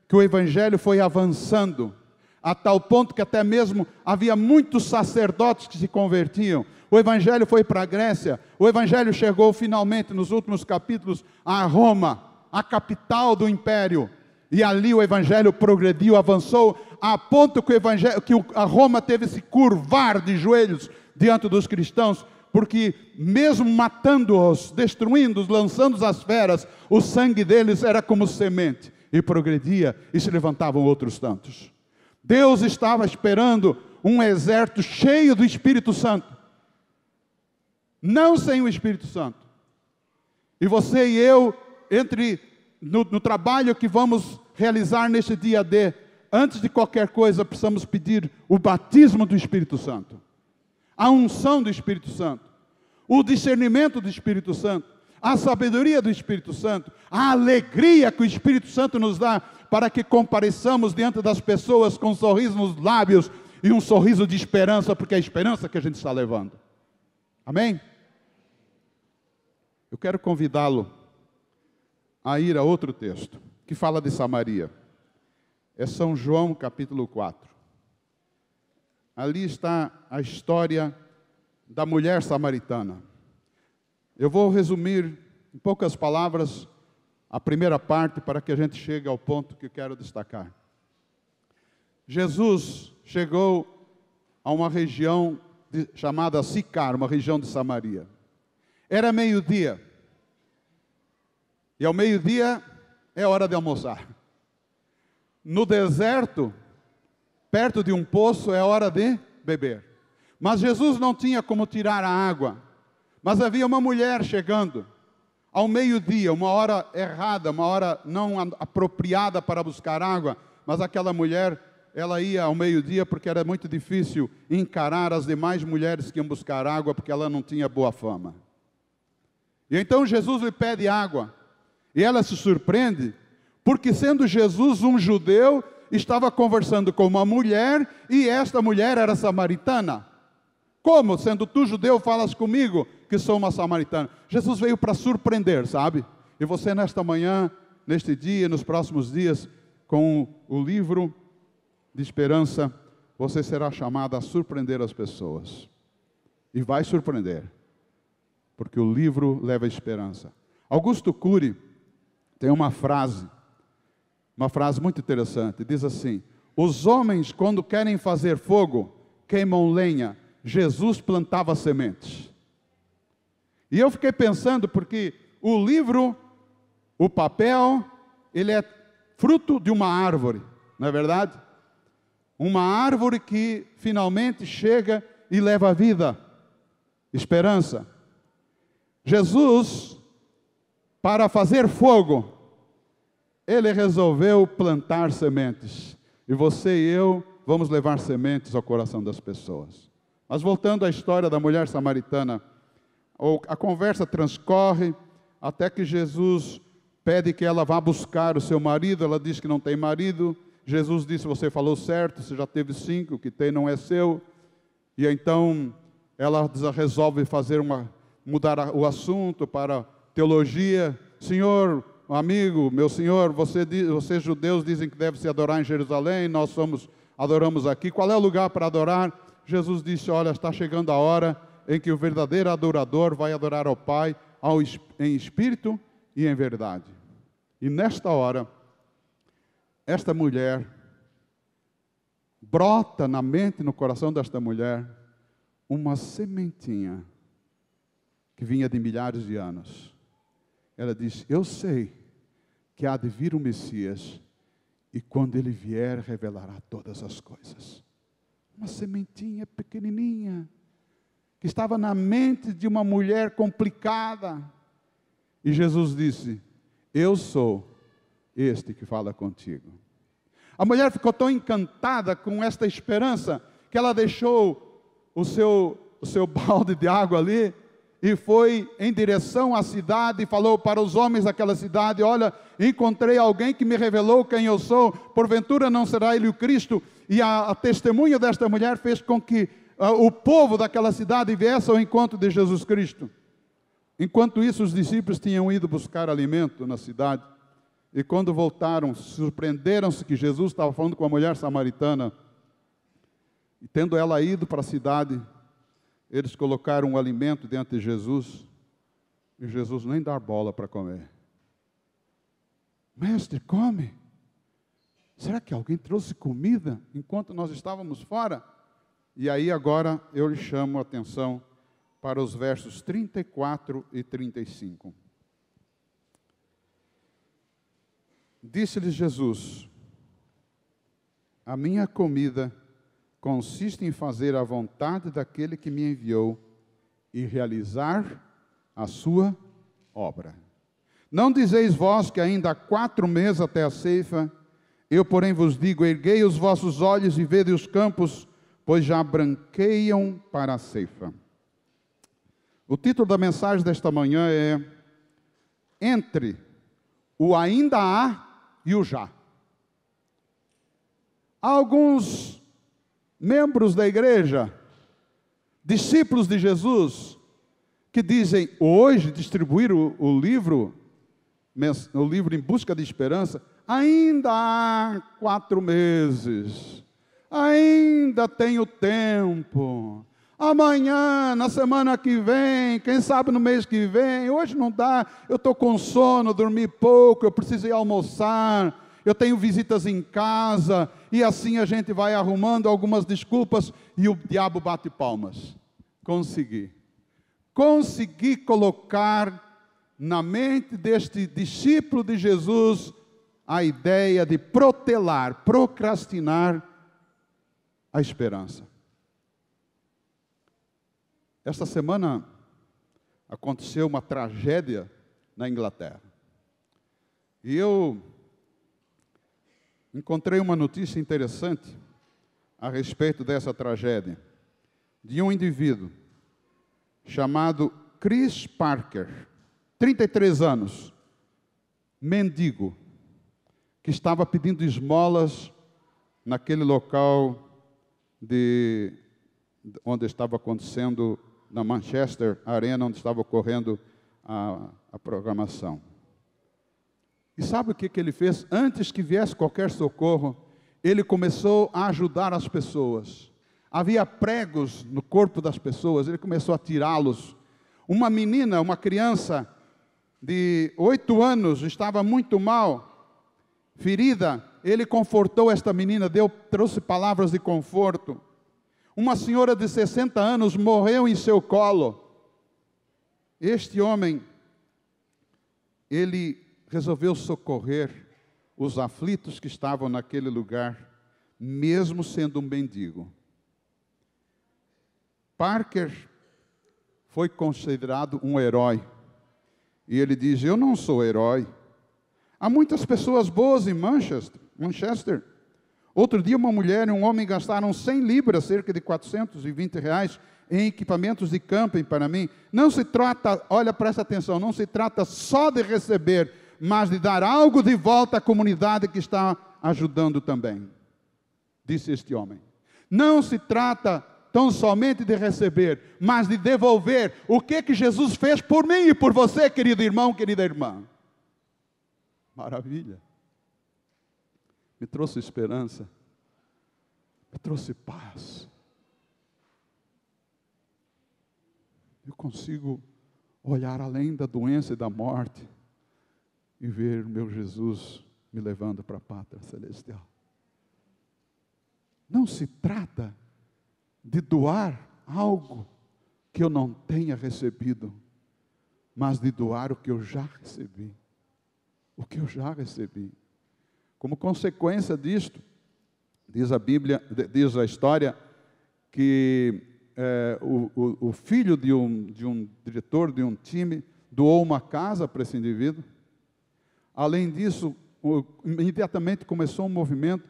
que o evangelho foi avançando, a tal ponto que até mesmo havia muitos sacerdotes que se convertiam. O evangelho foi para a Grécia, o evangelho chegou finalmente nos últimos capítulos a Roma, a capital do império, e ali o evangelho progrediu, avançou, a ponto que a Roma teve que se curvar de joelhos diante dos cristãos, porque mesmo matando-os, destruindo-os, lançando-os às feras, o sangue deles era como semente, e progredia, e se levantavam outros tantos. Deus estava esperando um exército cheio do Espírito Santo, não sem o Espírito Santo. E você e eu, no trabalho que vamos realizar neste dia D, antes de qualquer coisa, precisamos pedir o batismo do Espírito Santo, a unção do Espírito Santo, o discernimento do Espírito Santo, a sabedoria do Espírito Santo, a alegria que o Espírito Santo nos dá, para que compareçamos diante das pessoas com um sorriso nos lábios e um sorriso de esperança, porque é a esperança que a gente está levando. Amém? Eu quero convidá-lo a ir a outro texto, que fala de Samaria. É São João, capítulo 4. Ali está a história da mulher samaritana. Eu vou resumir em poucas palavras a primeira parte para que a gente chegue ao ponto que eu quero destacar. Jesus chegou a uma região chamada Sicar, uma região de Samaria. Era meio-dia. E ao meio-dia é hora de almoçar. No deserto, perto de um poço, é hora de beber. Mas Jesus não tinha como tirar a água. Mas havia uma mulher chegando ao meio-dia, uma hora errada, uma hora não apropriada para buscar água. Mas aquela mulher, ela ia ao meio-dia porque era muito difícil encarar as demais mulheres que iam buscar água, porque ela não tinha boa fama. E então Jesus lhe pede água. E ela se surpreende, porque sendo Jesus um judeu, estava conversando com uma mulher, e esta mulher era samaritana. Como, sendo tu judeu, falas comigo que sou uma samaritana? Jesus veio para surpreender, sabe? E você nesta manhã, neste dia, nos próximos dias, com o livro de esperança, você será chamado a surpreender as pessoas. E vai surpreender, porque o livro leva esperança. Augusto Cury tem uma frase muito interessante. Diz assim: os homens, quando querem fazer fogo, queimam lenha. Jesus plantava sementes. E eu fiquei pensando, porque o livro, o papel, ele é fruto de uma árvore, não é verdade? Uma árvore que finalmente chega e leva a vida, esperança. Jesus, para fazer fogo, ele resolveu plantar sementes. E você e eu vamos levar sementes ao coração das pessoas. Mas voltando à história da mulher samaritana, a conversa transcorre até que Jesus pede que ela vá buscar o seu marido. Ela diz que não tem marido. Jesus disse: você falou certo, você já teve 5, o que tem não é seu. E então ela resolve mudar o assunto para teologia. Senhor, amigo, meu senhor, vocês judeus dizem que deve se adorar em Jerusalém, nós adoramos aqui. Qual é o lugar para adorar? Jesus disse: olha, está chegando a hora em que o verdadeiro adorador vai adorar ao Pai em espírito e em verdade. E nesta hora, esta mulher, brota na mente e no coração desta mulher uma sementinha que vinha de milhares de anos. Ela diz: eu sei que há de vir o Messias, e quando ele vier, revelará todas as coisas. Uma sementinha pequenininha, que estava na mente de uma mulher complicada. E Jesus disse: eu sou este que fala contigo. A mulher ficou tão encantada com esta esperança, que ela deixou o seu balde de água ali, e foi em direção à cidade, e falou para os homens daquela cidade: olha, encontrei alguém que me revelou quem eu sou, porventura não será ele o Cristo? E a testemunha desta mulher fez com que o povo daquela cidade viesse ao encontro de Jesus Cristo. Enquanto isso, os discípulos tinham ido buscar alimento na cidade, e quando voltaram, surpreenderam-se que Jesus estava falando com a mulher samaritana, e tendo ela ido para a cidade, eles colocaram um alimento diante de Jesus, e Jesus nem dá bola para comer. Mestre, come. Será que alguém trouxe comida enquanto nós estávamos fora? E aí agora eu lhe chamo a atenção para os versos 34 e 35. Disse-lhes Jesus: a minha comida consiste em fazer a vontade daquele que me enviou e realizar a sua obra. Não dizeis vós que ainda há 4 meses até a ceifa? Eu, porém, vos digo: erguei os vossos olhos e vede os campos, pois já branqueiam para a ceifa. O título da mensagem desta manhã é: entre o ainda há e o já. Há alguns membros da igreja, discípulos de Jesus, que dizem: hoje distribuir o livro Em Busca de Esperança, ainda há 4 meses, ainda tenho tempo, amanhã, na semana que vem, quem sabe no mês que vem, hoje não dá, eu estou com sono, dormi pouco, eu preciso ir almoçar, eu tenho visitas em casa, e assim a gente vai arrumando algumas desculpas, e o diabo bate palmas. Consegui colocar na mente deste discípulo de Jesus a ideia de procrastinar a esperança. Esta semana aconteceu uma tragédia na Inglaterra. E eu encontrei uma notícia interessante a respeito dessa tragédia, de um indivíduo chamado Chris Parker, 33 anos, mendigo, que estava pedindo esmolas naquele local onde estava acontecendo, na Manchester Arena, onde estava ocorrendo a programação. E sabe o que ele fez? Antes que viesse qualquer socorro, ele começou a ajudar as pessoas. Havia pregos no corpo das pessoas, ele começou a tirá-los. Uma menina, uma criança, de 8 anos, estava muito mal, ferida, ele confortou esta menina, trouxe palavras de conforto. Uma senhora de 60 anos morreu em seu colo. Este homem, ele resolveu socorrer os aflitos que estavam naquele lugar, mesmo sendo um mendigo. Parker foi considerado um herói. E ele diz, eu não sou herói. Há muitas pessoas boas em Manchester. Outro dia uma mulher e um homem gastaram 100 libras, cerca de R$420, em equipamentos de camping para mim. Não se trata, olha, presta atenção, não se trata só de receber, mas de dar algo de volta à comunidade que está ajudando também. Disse este homem. Não se trata tão somente de receber, mas de devolver o que Jesus fez por mim e por você, querido irmão, querida irmã. Maravilha. Me trouxe esperança, me trouxe paz. Eu consigo olhar além da doença e da morte e ver meu Jesus me levando para a pátria celestial. Não se trata de doar algo que eu não tenha recebido, mas de doar o que eu já recebi. O que eu já recebi. Como consequência disto, diz a Bíblia, diz a história, que o filho de um diretor de um time doou uma casa para esse indivíduo. Além disso, imediatamente começou um movimento,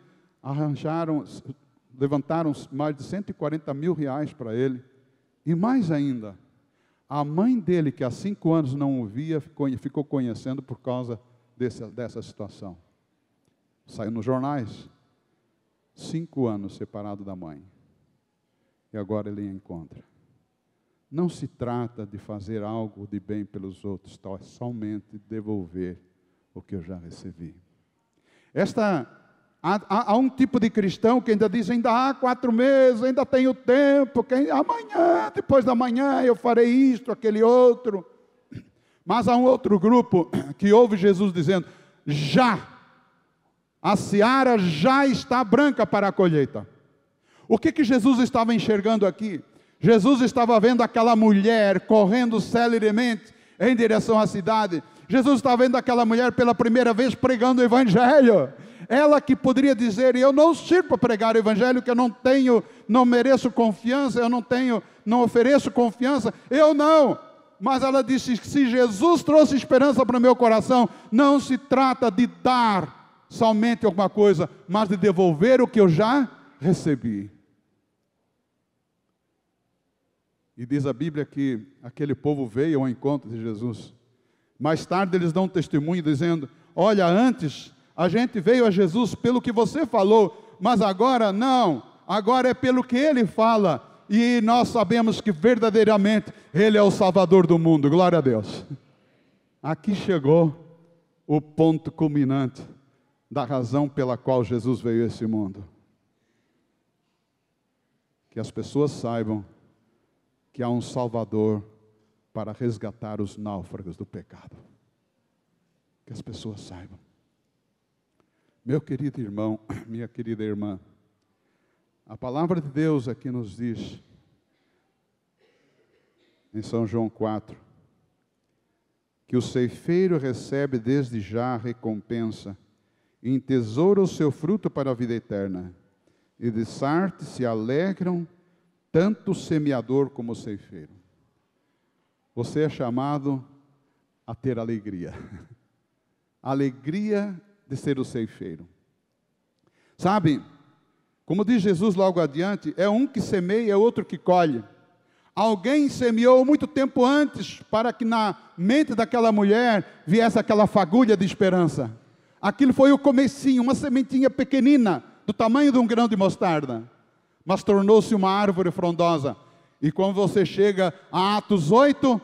levantaram mais de R$140 mil para ele. E mais ainda, a mãe dele, que há 5 anos não o via, ficou conhecendo por causa dessa situação. Saiu nos jornais. 5 anos separado da mãe. E agora ele a encontra. Não se trata de fazer algo de bem pelos outros, é somente devolver o que eu já recebi. Há um tipo de cristão que ainda diz, ainda há 4 meses, ainda tenho tempo, amanhã, depois da manhã eu farei isto, aquele outro. Mas há um outro grupo que ouve Jesus dizendo, a seara já está branca para a colheita. O que Jesus estava enxergando aqui? Jesus estava vendo aquela mulher correndo celeremente em direção à cidade. Jesus estava vendo aquela mulher pela primeira vez pregando o Evangelho. Ela que poderia dizer, eu não sirvo para pregar o Evangelho, que eu não mereço confiança, não ofereço confiança, eu não. Mas ela disse, se Jesus trouxe esperança para o meu coração, não se trata de dar somente alguma coisa, mas de devolver o que eu já recebi. E diz a Bíblia que aquele povo veio ao encontro de Jesus. Mais tarde eles dão testemunho dizendo, olha, antes a gente veio a Jesus pelo que você falou, mas agora não, agora é pelo que Ele fala, e nós sabemos que verdadeiramente Ele é o Salvador do mundo, glória a Deus. Aqui chegou o ponto culminante da razão pela qual Jesus veio a esse mundo. Que as pessoas saibam que há um Salvador para resgatar os náufragos do pecado. Que as pessoas saibam. Meu querido irmão, minha querida irmã, a palavra de Deus aqui nos diz, em São João 4, que o ceifeiro recebe desde já a recompensa, e entesoura o seu fruto para a vida eterna, e de Sarte se alegram tanto o semeador como o ceifeiro. Você é chamado a ter alegria. Alegria de ser o ceifeiro. Sabe, como diz Jesus logo adiante, é um que semeia, é outro que colhe. Alguém semeou muito tempo antes para que na mente daquela mulher viesse aquela fagulha de esperança. Aquilo foi o comecinho, uma sementinha pequenina, do tamanho de um grão de mostarda, mas tornou-se uma árvore frondosa. E quando você chega a Atos 8,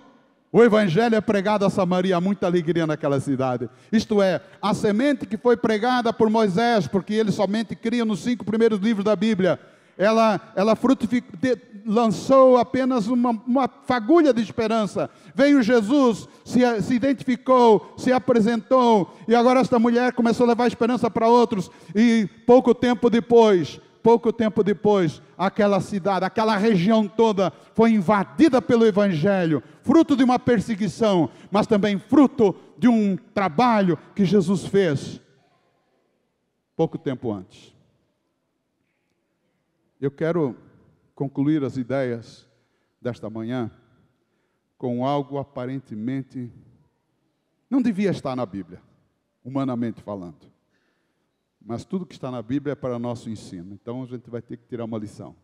o Evangelho é pregado a Samaria, há muita alegria naquela cidade. Isto é, a semente que foi pregada por Moisés, porque ele somente cria nos 5 primeiros livros da Bíblia, ela lançou apenas uma fagulha de esperança. Veio Jesus, se identificou, se apresentou, e agora esta mulher começou a levar esperança para outros, e pouco tempo depois, aquela cidade, aquela região toda foi invadida pelo Evangelho, fruto de uma perseguição, mas também fruto de um trabalho que Jesus fez pouco tempo antes. Eu quero concluir as ideias desta manhã com algo aparentemente não devia estar na Bíblia, humanamente falando. Mas tudo que está na Bíblia é para nosso ensino. Então a gente vai ter que tirar uma lição.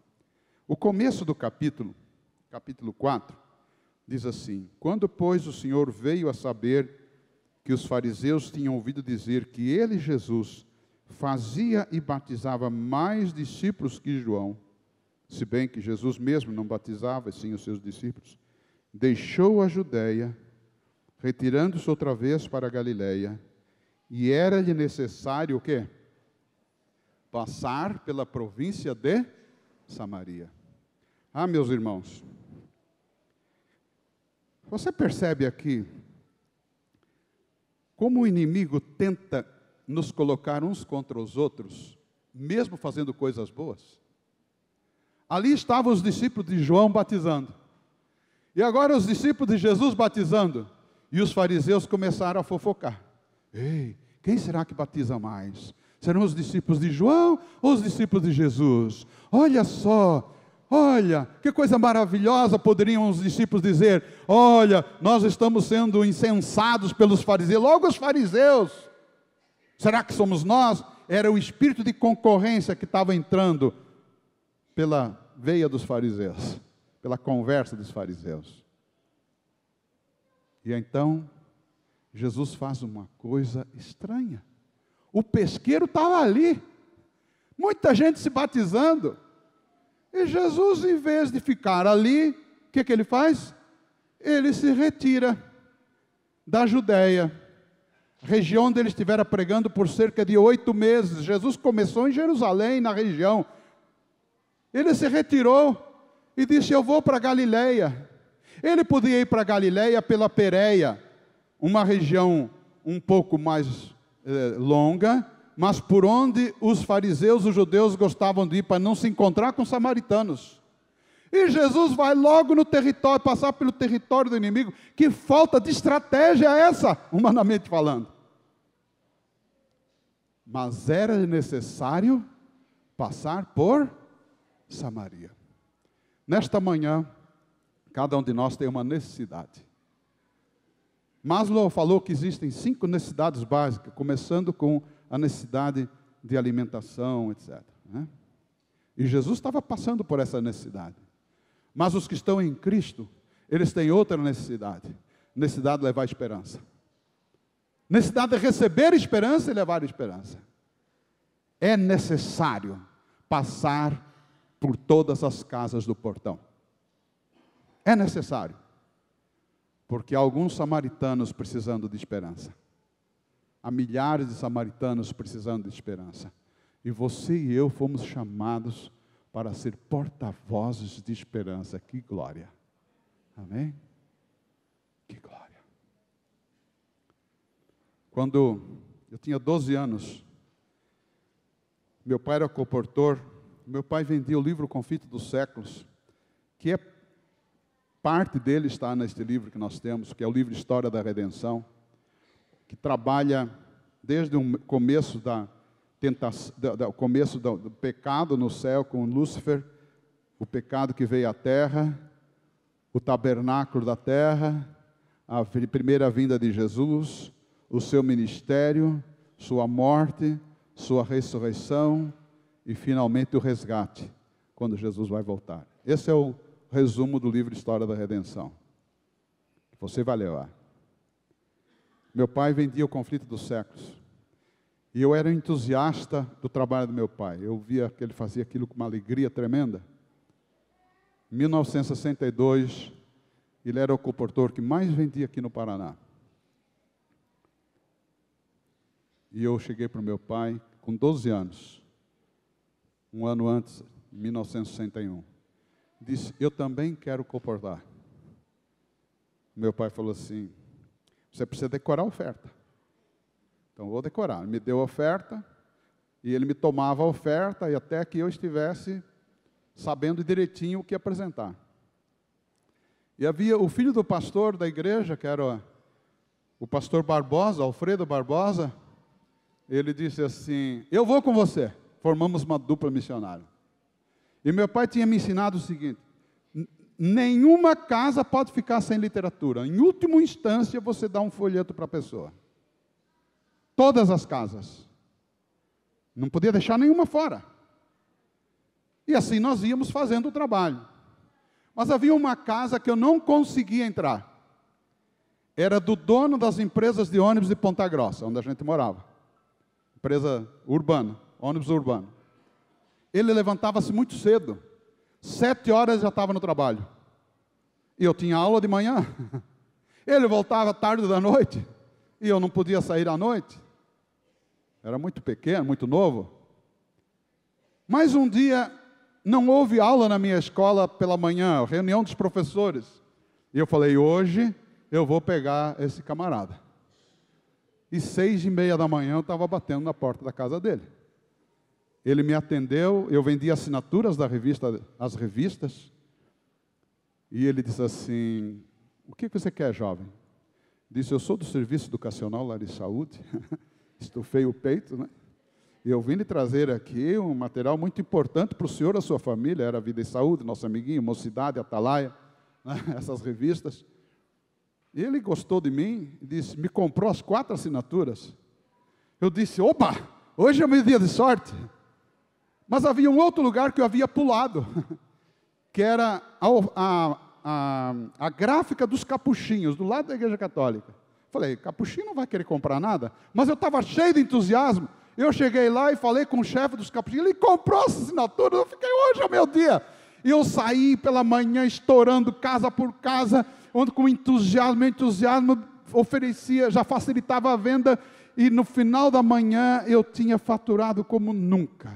O começo do capítulo 4, diz assim: quando, pois, o Senhor veio a saber que os fariseus tinham ouvido dizer que ele, Jesus, fazia e batizava mais discípulos que João, se bem que Jesus mesmo não batizava, sim os seus discípulos, deixou a Judéia, retirando-se outra vez para a Galiléia, e era-lhe necessário o quê? Passar pela província de Samaria. Ah, meus irmãos, você percebe aqui como o inimigo tenta nos colocar uns contra os outros, mesmo fazendo coisas boas? Ali estavam os discípulos de João batizando, e agora os discípulos de Jesus batizando, e os fariseus começaram a fofocar. Ei, quem será que batiza mais? Serão os discípulos de João ou os discípulos de Jesus? Olha só, olha, que coisa maravilhosa, poderiam os discípulos dizer: olha, nós estamos sendo incensados pelos fariseus, logo os fariseus. Será que somos nós? Era o espírito de concorrência que estava entrando pela veia dos fariseus, pela conversa dos fariseus. E então, Jesus faz uma coisa estranha. O pesqueiro estava ali, muita gente se batizando, e Jesus, em vez de ficar ali, o que ele faz? Ele se retira da Judéia, região onde ele estivera pregando por cerca de 8 meses. Jesus começou em Jerusalém, na região. Ele se retirou e disse: eu vou para Galiléia. Ele podia ir para Galiléia pela Pérea, uma região um pouco mais longa, mas por onde os fariseus, os judeus gostavam de ir para não se encontrar com os samaritanos. E Jesus vai logo no território, passar pelo território do inimigo. Que falta de estratégia é essa, humanamente falando? Mas era necessário passar por Samaria. Nesta manhã, cada um de nós tem uma necessidade. Maslow falou que existem 5 necessidades básicas, começando com a necessidade de alimentação, etc. Né? E Jesus estava passando por essa necessidade. Mas os que estão em Cristo, eles têm outra necessidade. Necessidade de levar esperança. Necessidade de receber esperança e levar esperança. É necessário passar por todas as casas do portão. É necessário. Porque há alguns samaritanos precisando de esperança. Há milhares de samaritanos precisando de esperança. E você e eu fomos chamados para ser porta-vozes de esperança. Que glória! Amém? Que glória! Quando eu tinha 12 anos, meu pai era comportor, meu pai vendia o livro Conflito dos Séculos, que é parte dele está neste livro que nós temos, que é o livro História da Redenção, que trabalha desde o começo do pecado no céu com Lúcifer, o pecado que veio à terra, o tabernáculo da terra, a primeira vinda de Jesus, o seu ministério, sua morte, sua ressurreição e finalmente o resgate, quando Jesus vai voltar. Esse é o resumo do livro História da Redenção. Você vai levar. Meu pai vendia o Conflito dos Séculos. E eu era entusiasta do trabalho do meu pai. Eu via que ele fazia aquilo com uma alegria tremenda. Em 1962, ele era o comportor que mais vendia aqui no Paraná. E eu cheguei para o meu pai com 12 anos. Um ano antes em 1961. Disse, eu também quero comportar. Meu pai falou assim, você precisa decorar a oferta. Então, vou decorar. Ele me deu a oferta, e ele me tomava a oferta, e até que eu estivesse sabendo direitinho o que apresentar. E havia o filho do pastor da igreja, que era o pastor Barbosa, Alfredo Barbosa, ele disse assim, eu vou com você. Formamos uma dupla missionária. E meu pai tinha me ensinado o seguinte, nenhuma casa pode ficar sem literatura. Em última instância, você dá um folheto para a pessoa. Todas as casas. Não podia deixar nenhuma fora. E assim nós íamos fazendo o trabalho. Mas havia uma casa que eu não conseguia entrar. Era do dono das empresas de ônibus de Ponta Grossa, onde a gente morava. Empresa urbana, ônibus urbano. Ele levantava-se muito cedo. 7 horas já estava no trabalho. E eu tinha aula de manhã. Ele voltava tarde da noite. E eu não podia sair à noite. Era muito pequeno, muito novo. Mas um dia, não houve aula na minha escola pela manhã, reunião dos professores. E eu falei, hoje eu vou pegar esse camarada. E 6h30 da manhã eu estava batendo na porta da casa dele. Ele me atendeu, eu vendia assinaturas da revista, as revistas. E ele disse assim, o que você quer, jovem? Disse, eu sou do Serviço Educacional lá de Saúde. Estufei o peito, né? E eu vim lhe trazer aqui um material muito importante para o senhor e a sua família. Era Vida e Saúde, nosso amiguinho, Mocidade, Atalaia, né? Essas revistas. E ele gostou de mim e disse, me comprou as 4 assinaturas. Eu disse, opa, hoje é meu dia de sorte. Mas havia um outro lugar que eu havia pulado, que era a gráfica dos capuchinhos, do lado da Igreja Católica. Falei, capuchinho não vai querer comprar nada? Mas eu estava cheio de entusiasmo. Eu cheguei lá e falei com o chefe dos capuchinhos, ele comprou essa assinatura, eu fiquei, hoje é o meu dia. E eu saí pela manhã estourando casa por casa, onde com entusiasmo oferecia, já facilitava a venda, e no final da manhã eu tinha faturado como nunca.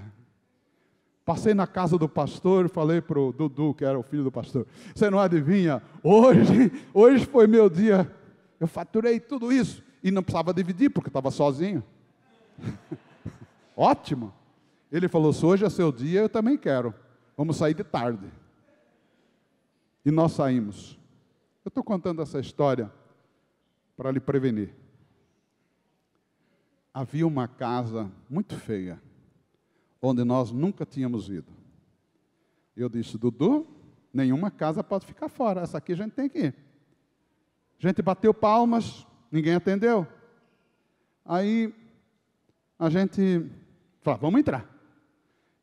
Passei na casa do pastor e falei para o Dudu, que era o filho do pastor, você não adivinha, hoje foi meu dia, eu faturei tudo isso, e não precisava dividir, porque estava sozinho. Ótimo. Ele falou, se hoje é seu dia, eu também quero, vamos sair de tarde. E nós saímos. Eu estou contando essa história para lhe prevenir. Havia uma casa muito feia, onde nós nunca tínhamos ido. Eu disse, Dudu, nenhuma casa pode ficar fora, essa aqui a gente tem que ir. A gente bateu palmas, ninguém atendeu. Aí a gente falou, vamos entrar.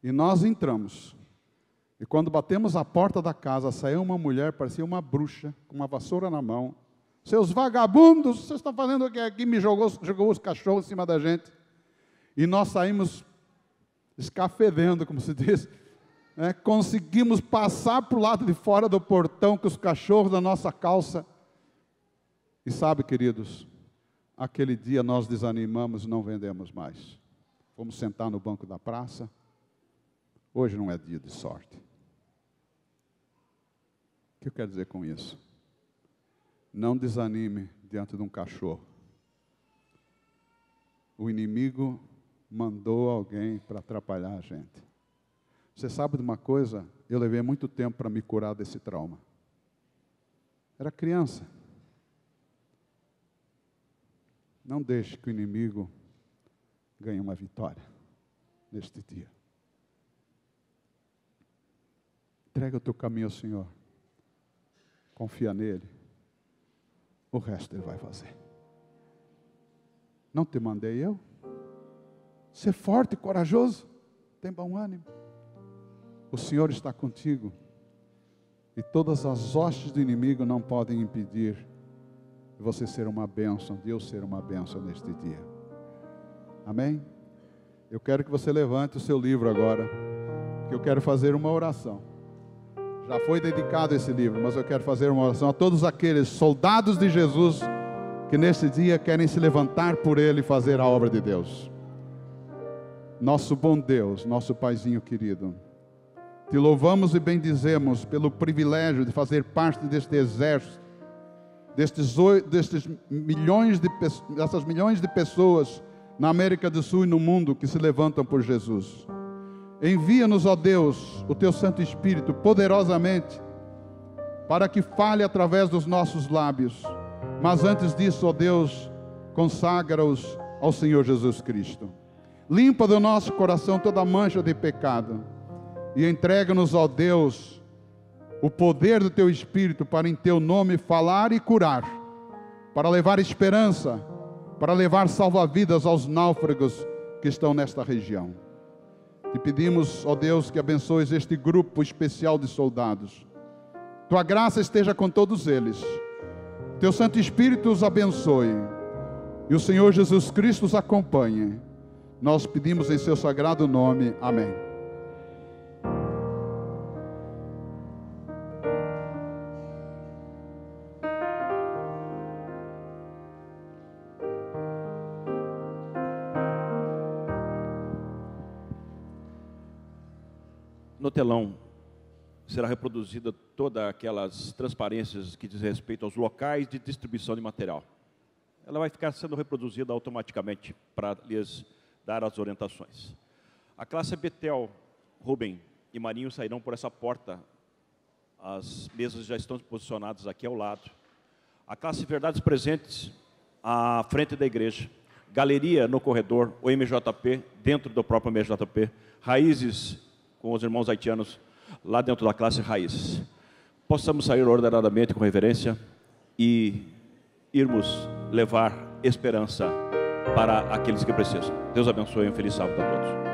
E nós entramos. E quando batemos a porta da casa, saiu uma mulher, parecia uma bruxa, com uma vassoura na mão. Seus vagabundos, vocês estão fazendo o que aqui? Me jogou os cachorros em cima da gente. E nós saímos escafedendo, como se diz. Né? Conseguimos passar para o lado de fora do portão com os cachorros na nossa calça. E sabe, queridos, aquele dia nós desanimamos e não vendemos mais. Fomos sentar no banco da praça. Hoje não é dia de sorte. O que eu quero dizer com isso? Não desanime diante de um cachorro. O inimigo mandou alguém para atrapalhar a gente. Você sabe de uma coisa? Eu levei muito tempo para me curar desse trauma. Era criança. Não deixe que o inimigo ganhe uma vitória neste dia. Entrega o teu caminho ao Senhor. Confia nele. O resto ele vai fazer. Não te mandei eu? Ser forte e corajoso. Tem bom ânimo. O Senhor está contigo. E todas as hostes do inimigo não podem impedir de você ser uma bênção, de eu ser uma bênção neste dia. Amém? Eu quero que você levante o seu livro agora, que eu quero fazer uma oração. Já foi dedicado esse livro, mas eu quero fazer uma oração a todos aqueles soldados de Jesus que nesse dia querem se levantar por Ele e fazer a obra de Deus. Nosso bom Deus, nosso Paizinho querido, Te louvamos e bendizemos pelo privilégio de fazer parte deste exército, dessas milhões de pessoas na América do Sul e no mundo que se levantam por Jesus. Envia-nos, ó Deus, o Teu Santo Espírito poderosamente, para que fale através dos nossos lábios. Mas antes disso, ó Deus, consagra-os ao Senhor Jesus Cristo. Limpa do nosso coração toda mancha de pecado e entrega-nos, ó Deus, o poder do Teu Espírito para em Teu nome falar e curar, para levar esperança, para levar salva-vidas aos náufragos que estão nesta região. Te pedimos, ó Deus, que abençoes este grupo especial de soldados. Tua graça esteja com todos eles. Teu Santo Espírito os abençoe. E o Senhor Jesus Cristo os acompanhe. Nós pedimos em Seu sagrado nome. Amém. No telão será reproduzida todas aquelas transparências que diz respeito aos locais de distribuição de material. Ela vai ficar sendo reproduzida automaticamente para lhes dar as orientações. A classe Betel, Rubem e Marinho sairão por essa porta. As mesas já estão posicionadas aqui ao lado. A classe Verdades Presentes, à frente da igreja. Galeria no corredor, o MJP, dentro do próprio MJP. Raízes, com os irmãos haitianos, lá dentro da classe Raízes. Possamos sair ordenadamente, com reverência, e irmos levar esperança para aqueles que precisam. Deus abençoe e um feliz sábado a todos.